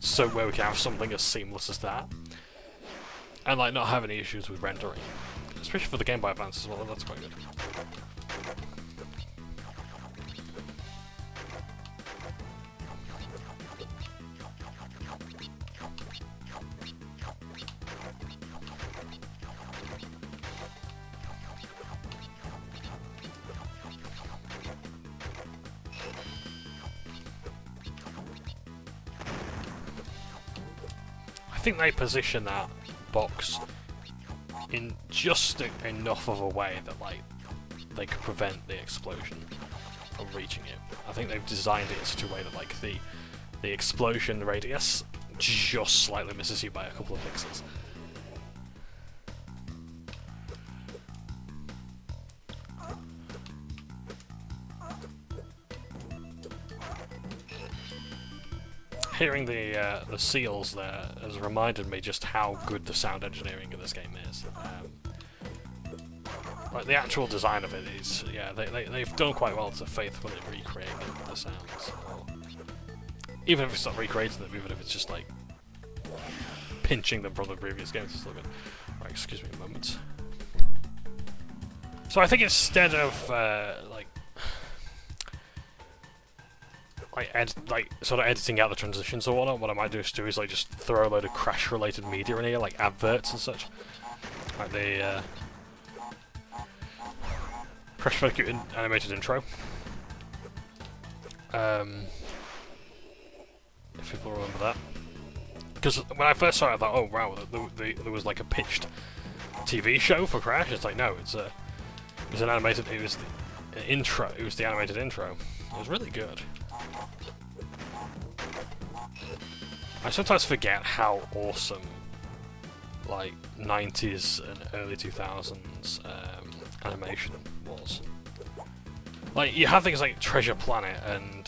so where we can have something as seamless as that, and, like, not have any issues with rendering, especially for the Game Boy Advance as well. That's quite good. I think they position that box in just enough of a way that, like, they could prevent the explosion from reaching you. I think they've designed it in such a way that, like, the explosion radius just slightly misses you by a couple of pixels. Hearing the seals there has reminded me just how good the sound engineering of this game is. Like, the actual design of it is, yeah, they've done quite well to faithfully recreate the sounds. Or even if it's not recreating them, even if it's just, like, pinching them from the previous games, it's still good. Right, excuse me a moment. So I think instead of, sort of editing out the transitions or whatnot, what I might do is like just throw a load of Crash-related media in here, like adverts and such. Like the Crash Bandicoot animated intro. If people remember that. Because when I first saw it, I thought, oh wow, there was like a pitched TV show for Crash. It's like, no, it was an animated. It was the intro. It was the animated intro. It was really good. I sometimes forget how awesome, like, 90s and early 2000s animation was. Like, you have things like Treasure Planet and,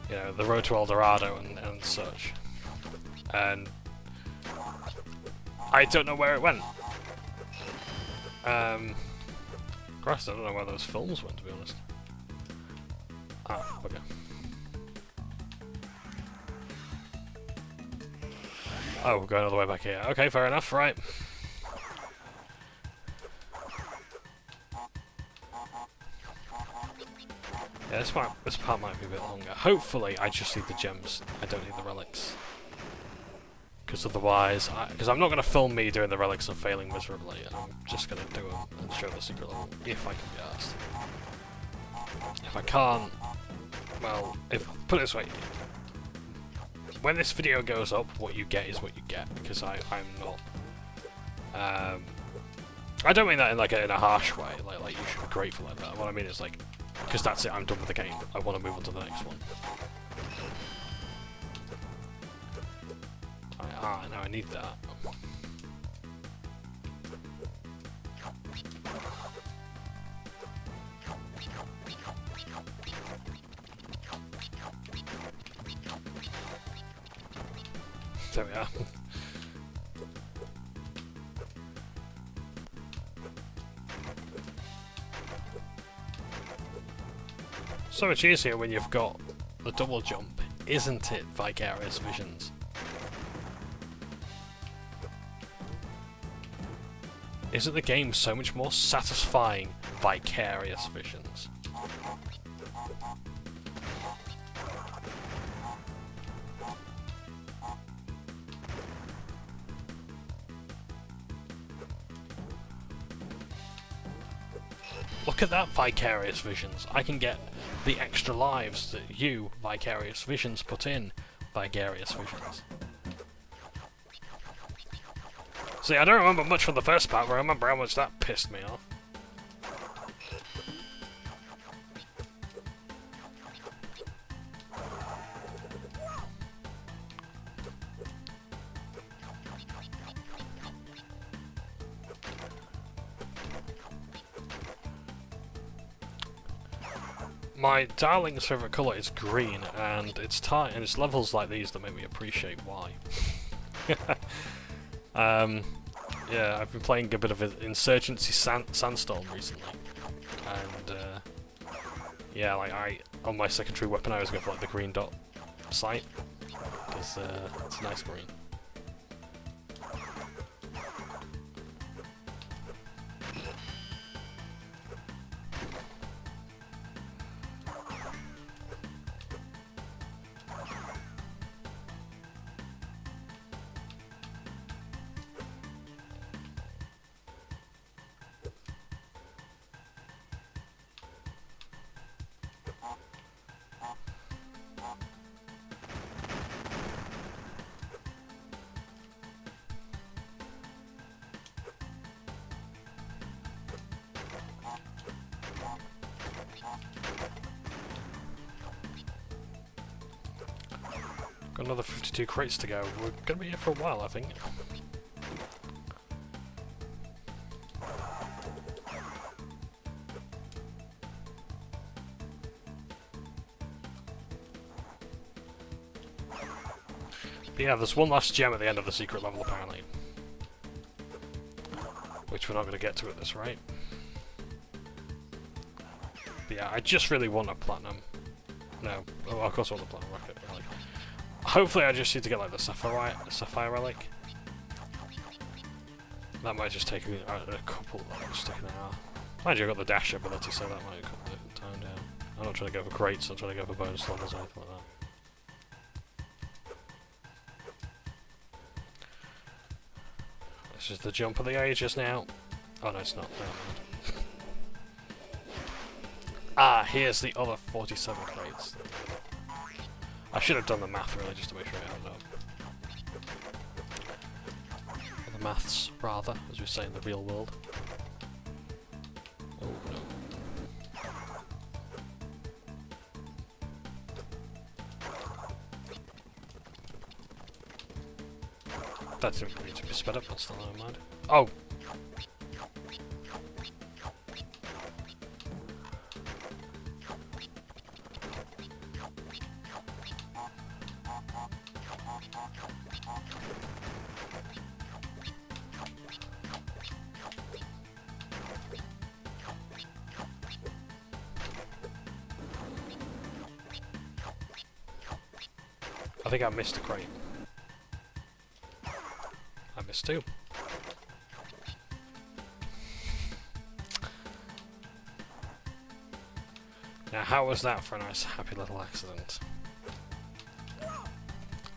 you know, The Road to El Dorado and such. And I don't know where it went. Christ, I don't know where those films went, to be honest. Ah, okay. Oh, we're going all the way back here. Okay, fair enough, right. Yeah, this part might be a bit longer. Hopefully, I just need the gems. I don't need the relics. Because otherwise, because I'm not going to film me doing the relics and failing miserably. I'm just going to do them and show the secret level, if I can be asked. If I can't, well, put it this way. When this video goes up, what you get is what you get, because I'm not I don't mean that in like in a harsh way, like you should be grateful like that. What I mean is like, because that's it, I'm done with the game. I want to move on to the next one. Now I need that. There we are. So much easier when you've got the double jump, isn't it, Vicarious Visions? Isn't the game so much more satisfying, Vicarious Visions? Look at that, Vicarious Visions. I can get the extra lives that you, Vicarious Visions, put in, Vicarious Visions. See, I don't remember much from the first part, but I remember how much that pissed me off. My darling's favourite colour is green, and it's levels like these that make me appreciate why. Yeah, I've been playing a bit of Insurgency Sandstorm recently, and yeah, like on my secondary weapon I was going for like the green dot sight, because it's a nice green. Got another 52 crates to go. We're going to be here for a while, I think. But yeah, there's one last gem at the end of the secret level, apparently. Which we're not going to get to at this rate. But yeah, I just really want a platinum. No, well, of course I want the platinum rocket. But like, hopefully I just need to get like the sapphire relic. That might just take a couple, just take an hour. Mind you, I've got the dash ability, so that might cut the time down. I'm not trying to go for crates, I'm trying to go for bonus levels or anything like that. This is the jump of the ages now. Oh no, it's not. No. Ah, here's the other 47 crates. I should have done the math really, just to make sure I had up. Or the maths, rather, as we say in the real world. Oh no. That didn't need to be sped up, but still never mind. Oh! I think I missed a crate. I missed two. Now how was that for a nice happy little accident?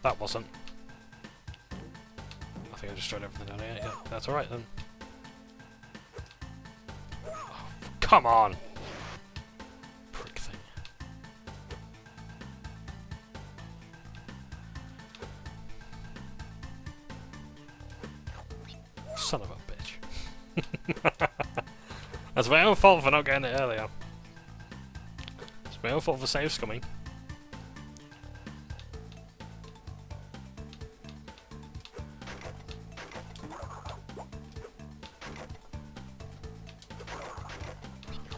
That wasn't. I think I just destroyed everything down here. Yeah, that's alright then. Oh, come on! Prick thing. Son of a bitch. That's my own fault for not getting it earlier. It's my own fault for save scumming.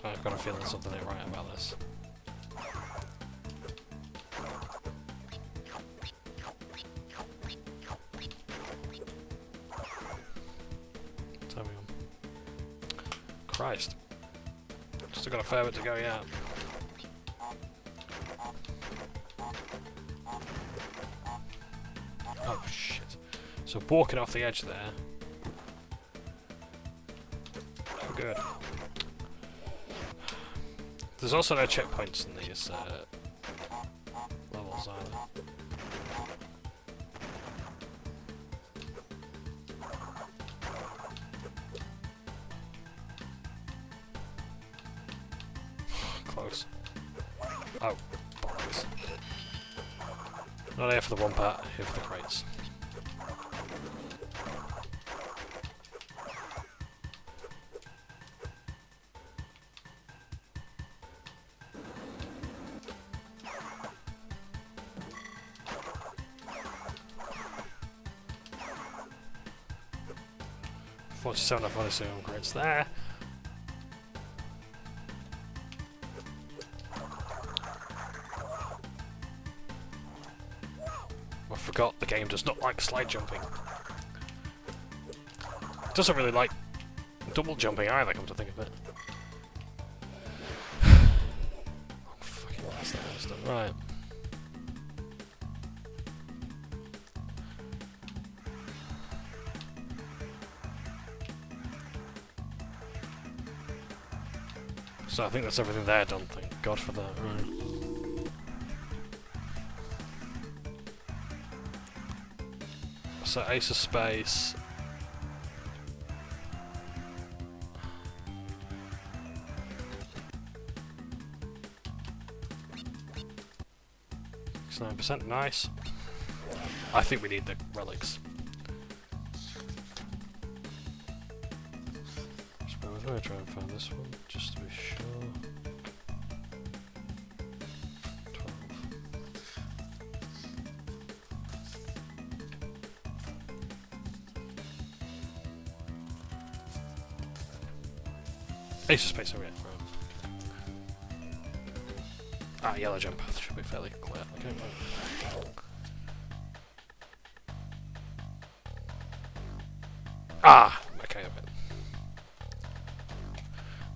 I've got a feeling something ain't right about this. Tell me on. Christ. Still got a fair bit to go, yeah. Oh shit. So walking off the edge there. Oh good. There's also no checkpoints in these levels either. Close. Oh, bollocks. Not here for the one part, here for the crates. $47 of honestly crates there. I forgot the game does not like slide jumping. It doesn't really like double jumping either, come to think of it. Oh, fucking last stuff. Right. So I think that's everything there done, thank God for that. Right. So Ace of Space. %, nice. I think we need the relics. Just bear with me, I'll try and find this one, just to be sure. 12. Ace of Space, okay. Ah, yellow jump path should be fairly clear. Okay, well. Ah! Okay, a bit.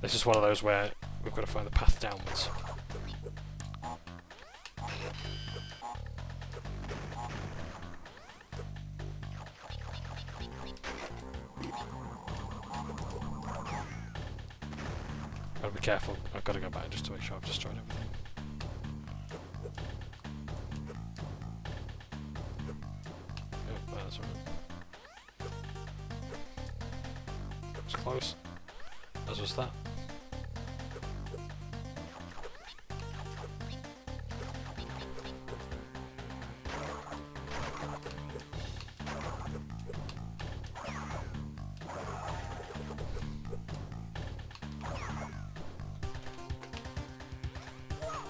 This is one of those where we've got to find the path downwards. Gotta be careful. I've got to go back just to make sure I've destroyed everything. Yep, that's right. It's close. As was that.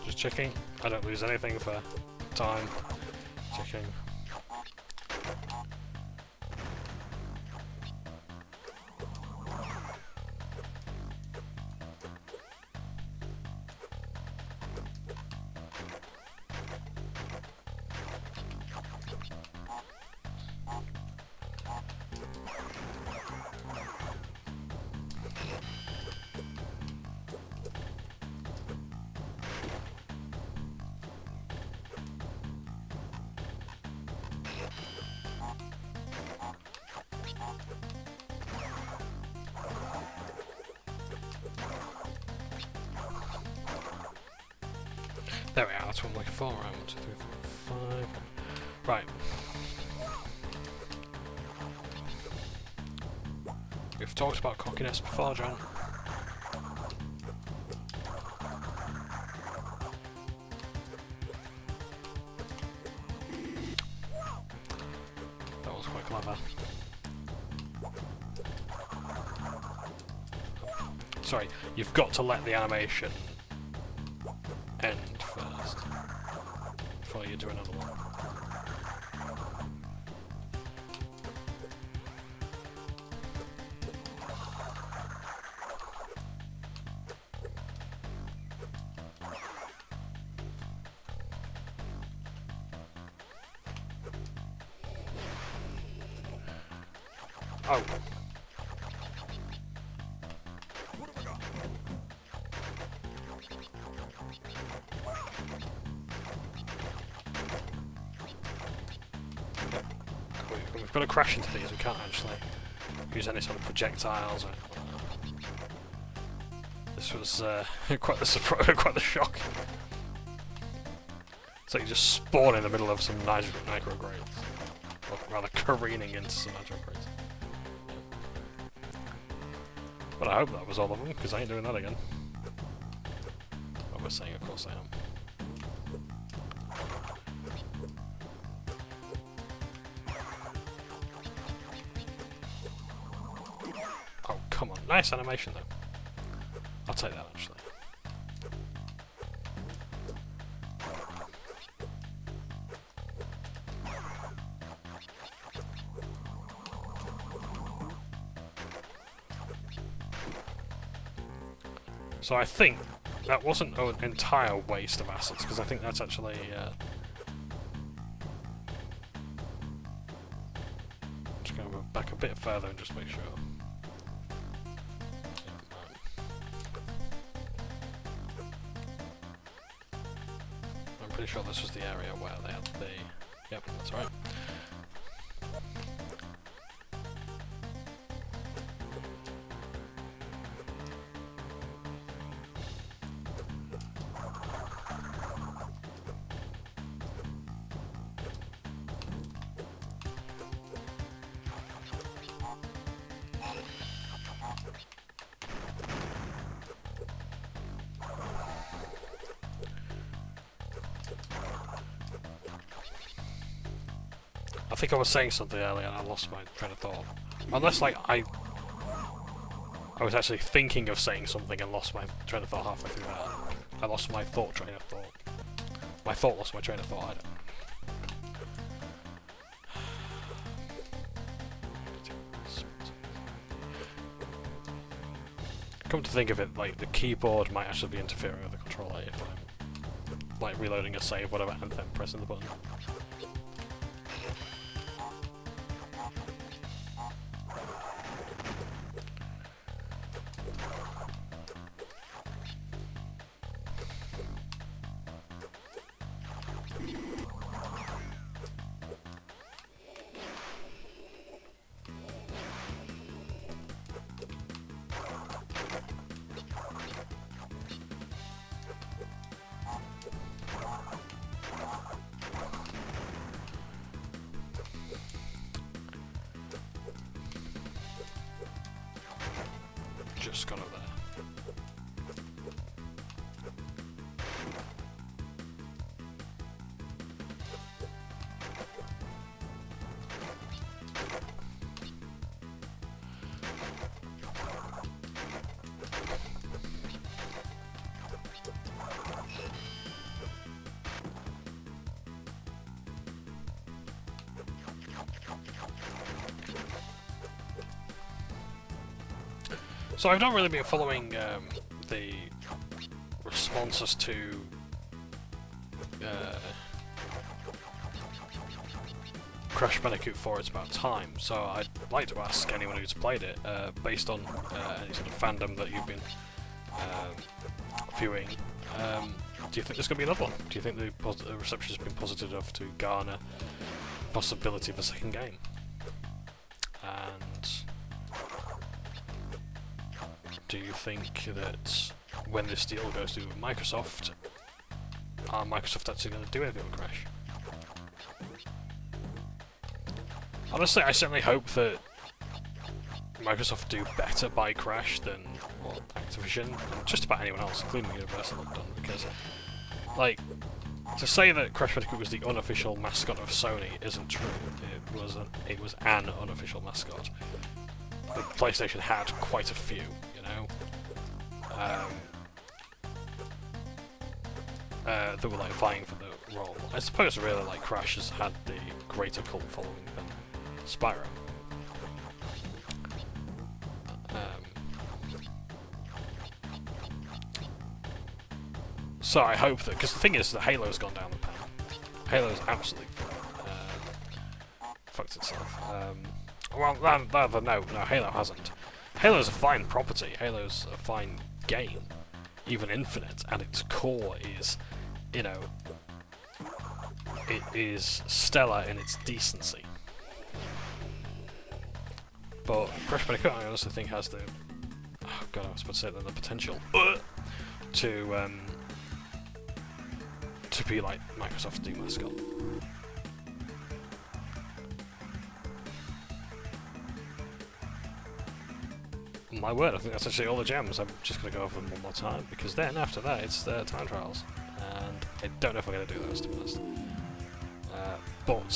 Just checking. I don't lose anything for time. Checking. There we are, that's what I'm looking for. Right, 1, 2, 3, 4, 5. Right. We've talked about cockiness before, John. That was quite clever. Sorry, you've got to let the animation end first before you do another one. Oh. We've got to crash into these, we can't actually use any sort of projectiles or anything like that. This was quite the surprise, quite the shock. It's like you just spawn in the middle of some nitro grades. Or rather careening into some nitro grades. But I hope that was all of them, because I ain't doing that again. What we're saying, of course I am. Oh, come on. Nice animation, though. I'll take that, actually. So I think that wasn't an entire waste of assets, because I think that's actually... just going to go back a bit further and just make sure. I'm pretty sure this was the area where they had the... Yep, that's right. I think I was saying something earlier and I lost my train of thought. Unless, like, I was actually thinking of saying something and lost my train of thought halfway through that. I lost my train of thought. My thought lost my train of thought, I don't know. Come to think of it, like, the keyboard might actually be interfering with the controller if I'm, like, reloading a save, whatever, and then pressing the button. Just got over there. So I've not really been following the responses to Crash Bandicoot 4 It's About Time, so I'd like to ask anyone who's played it, based on any sort of fandom that you've been viewing, do you think there's going to be another one? Do you think the reception has been positive enough to garner possibility of a second game? And do you think that when this deal goes through with Microsoft, are Microsoft actually going to do anything with Crash? Honestly, I certainly hope that Microsoft do better by Crash than what Activision and just about anyone else, including Universal, have done, because, like, to say that Crash Bandicoot was the unofficial mascot of Sony isn't true. It was an unofficial mascot. The PlayStation had quite a few, you know? that were like vying for the role. I suppose really like Crash has had the greater cult following than Spyro. So I hope that, because the thing is that Halo's gone down the pan. Halo's absolutely fucked itself. Well, no, Halo hasn't. Halo's a fine property. Halo's a fine game, even Infinite, and its core is, you know, it is stellar in its decency. But Crash Bandicoot, I honestly think, has the, oh god, I was about to say the potential to be like Microsoft's new mascot. My word, I think that's actually all the gems. I'm just going to go over them one more time, because then after that it's the time trials, and I don't know if I'm going to do those, to be honest. But I'm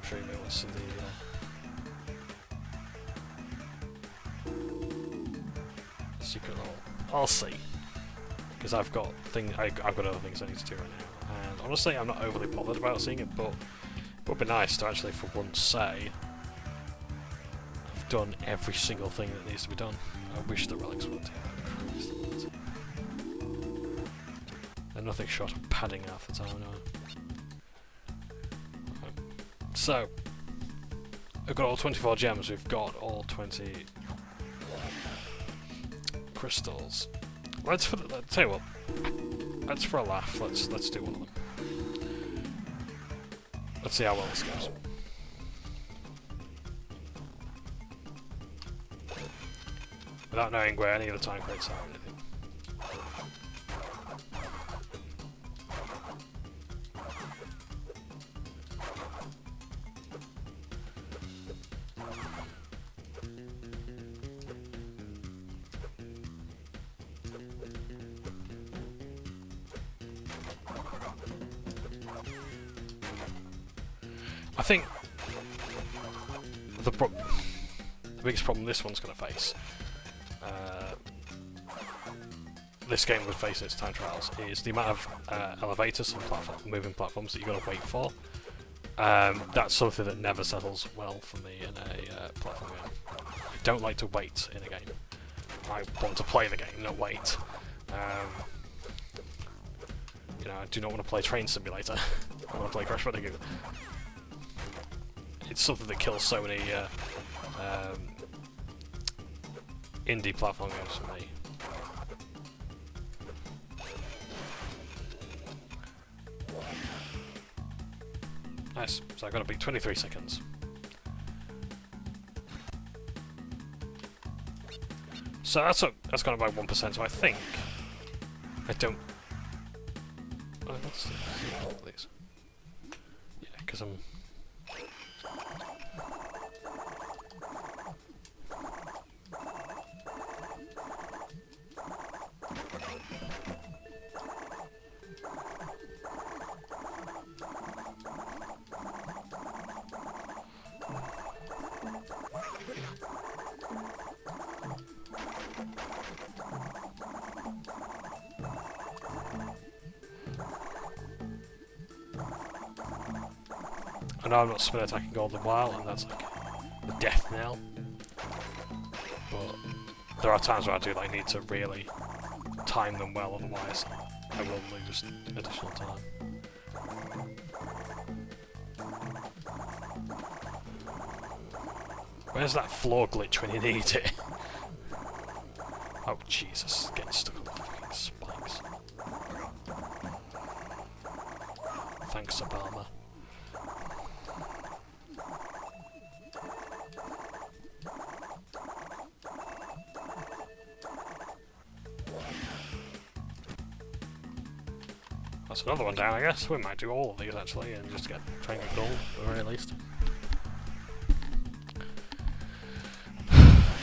sure you may want to see the secret level. I'll see, because I've got other things I need to do right now, and honestly I'm not overly bothered about seeing it, but it would be nice to actually for once say I've done every single thing that needs to be done. I wish the relics weren't here. They're nothing short of padding half the time now. Okay. So, we've got all 24 gems, we've got all 20 crystals. Tell you what, let's for a laugh, let's do one of them. Let's see how well this goes. Without knowing where any of the time crates are or anything. I think the biggest problem this one's going to face, this game would face in its time trials, is the amount of elevators and moving platforms that you've got to wait for. That's something that never settles well for me in a platform game. I don't like to wait in a game. I want to play the game, not wait. You know, I do not want to play Train Simulator. I want to play Crash Bandicoot. It's something that kills so many indie platform games for me. Nice. So I've got to beat 23 seconds. So that's gone by 1%. So I think I don't. Oh, let's see all these. Yeah, because I'm. I know I'm not spin attacking all the while, and that's like the death knell. But there are times where I do like need to really time them well, otherwise I will lose additional time. Where's that floor glitch when you need it? Oh Jesus, getting stuck on the fucking spikes. Thanks, Obama. That's another one down, I guess. We might do all of these actually, and just try and get gold at the very least.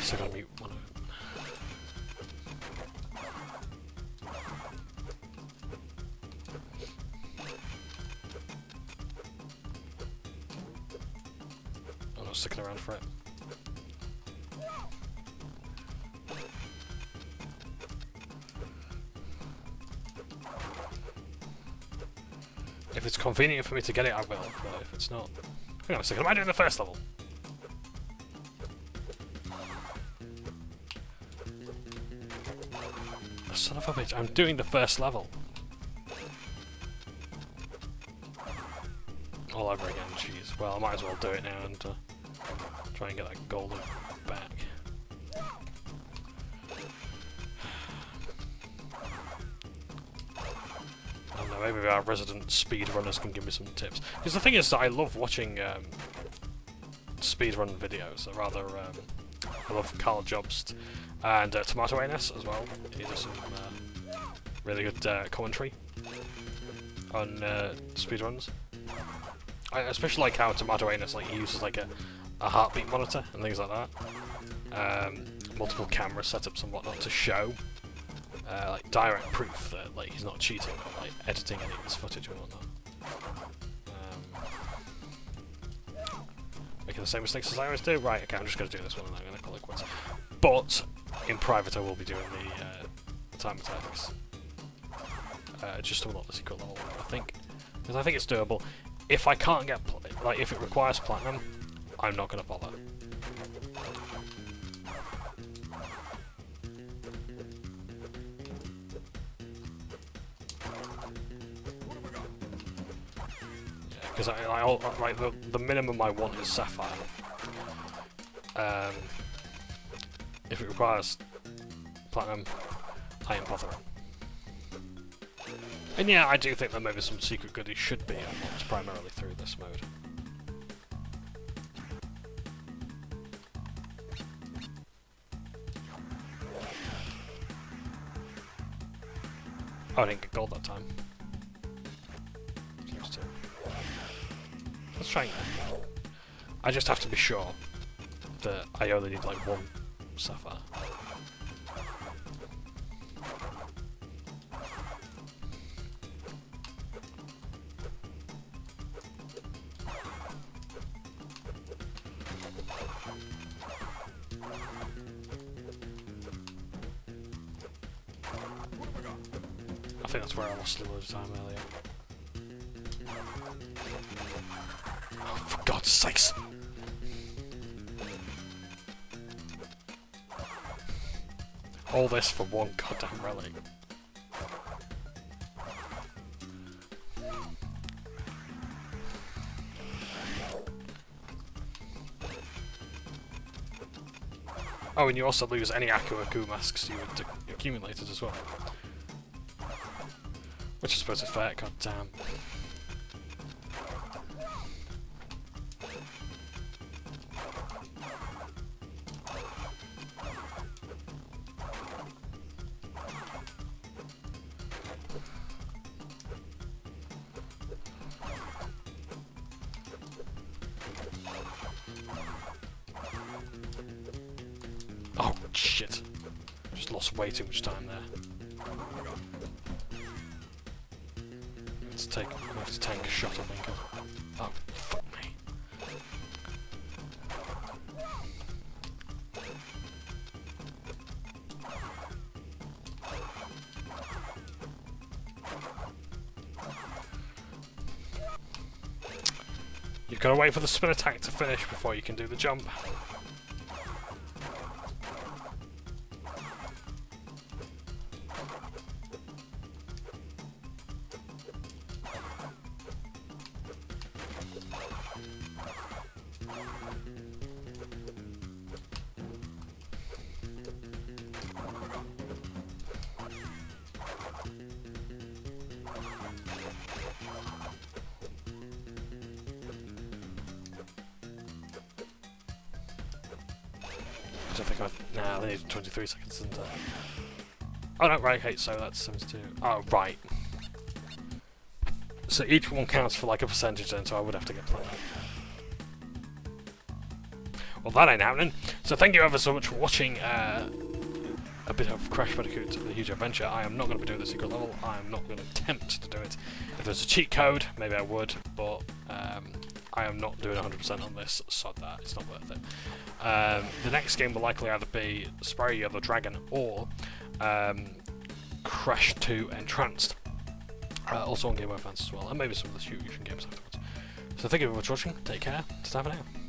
So I gotta mute one of them. I'm not sticking around for it. it's convenient for me to get it, I will. But if it's not... Hang on a second, am I doing the first level? Son of a bitch, I'm doing the first level. All over again, jeez. Well, I might as well do it now and try and get that golden back. I don't know, maybe our resident speedrunners can give me some tips. Because the thing is that I love watching speedrun videos, or rather, I love Carl Jobst and Tomato Anus as well. He does some really good commentary on speedruns. I especially like how Tomato Anus he uses like a heartbeat monitor and things like that. Multiple camera setups and whatnot to show like direct proof that like he's not cheating or like editing any of his footage and whatnot. Making the same mistakes as I always do. Right, okay, I'm just going to do this one and I'm going to call it quits. But in private I will be doing the time attacks. Just to unlock the secret level, I think. Because I think it's doable. If I can't get, like, if it requires platinum, I'm not going to bother. Yeah, because like the minimum I want is Sapphire. If it requires platinum, I ain't bothering. And yeah, I do think that maybe some secret goodies should be unlocked primarily through this mode. Oh, I didn't get gold that time. Let's try again. I just have to be sure that I only need like one sapphire. I think that's where I lost a little of time earlier. Oh, for God's sakes! All this for one goddamn relic. Oh, and you also lose any Aku masks you had accumulated as well. Which I suppose is fair, god damn. Oh shit. Just lost way too much time there. I'm gonna have to tank a shot, I think. Oh, fuck me. You've got to wait for the spin attack to finish before you can do the jump. I think nah, they need 23 seconds and oh no, right, okay, so that's 72. Oh, right. So each one counts for like a percentage then, so I would have to get platinum. Well, that ain't happening. So thank you ever so much for watching a bit of Crash Bandicoot The Huge Adventure. I am not going to be doing the secret level. I am not going to attempt to do it. If there's a cheat code, maybe I would, but I am not doing 100% on this, so that it's not worth it. The next game will likely either be Spyro the Dragon or Crash 2 Entranced. Also on Game Over Advance as well, and maybe some of the Fusion games afterwards. So thank you very much for watching, take care, ta-ta for now.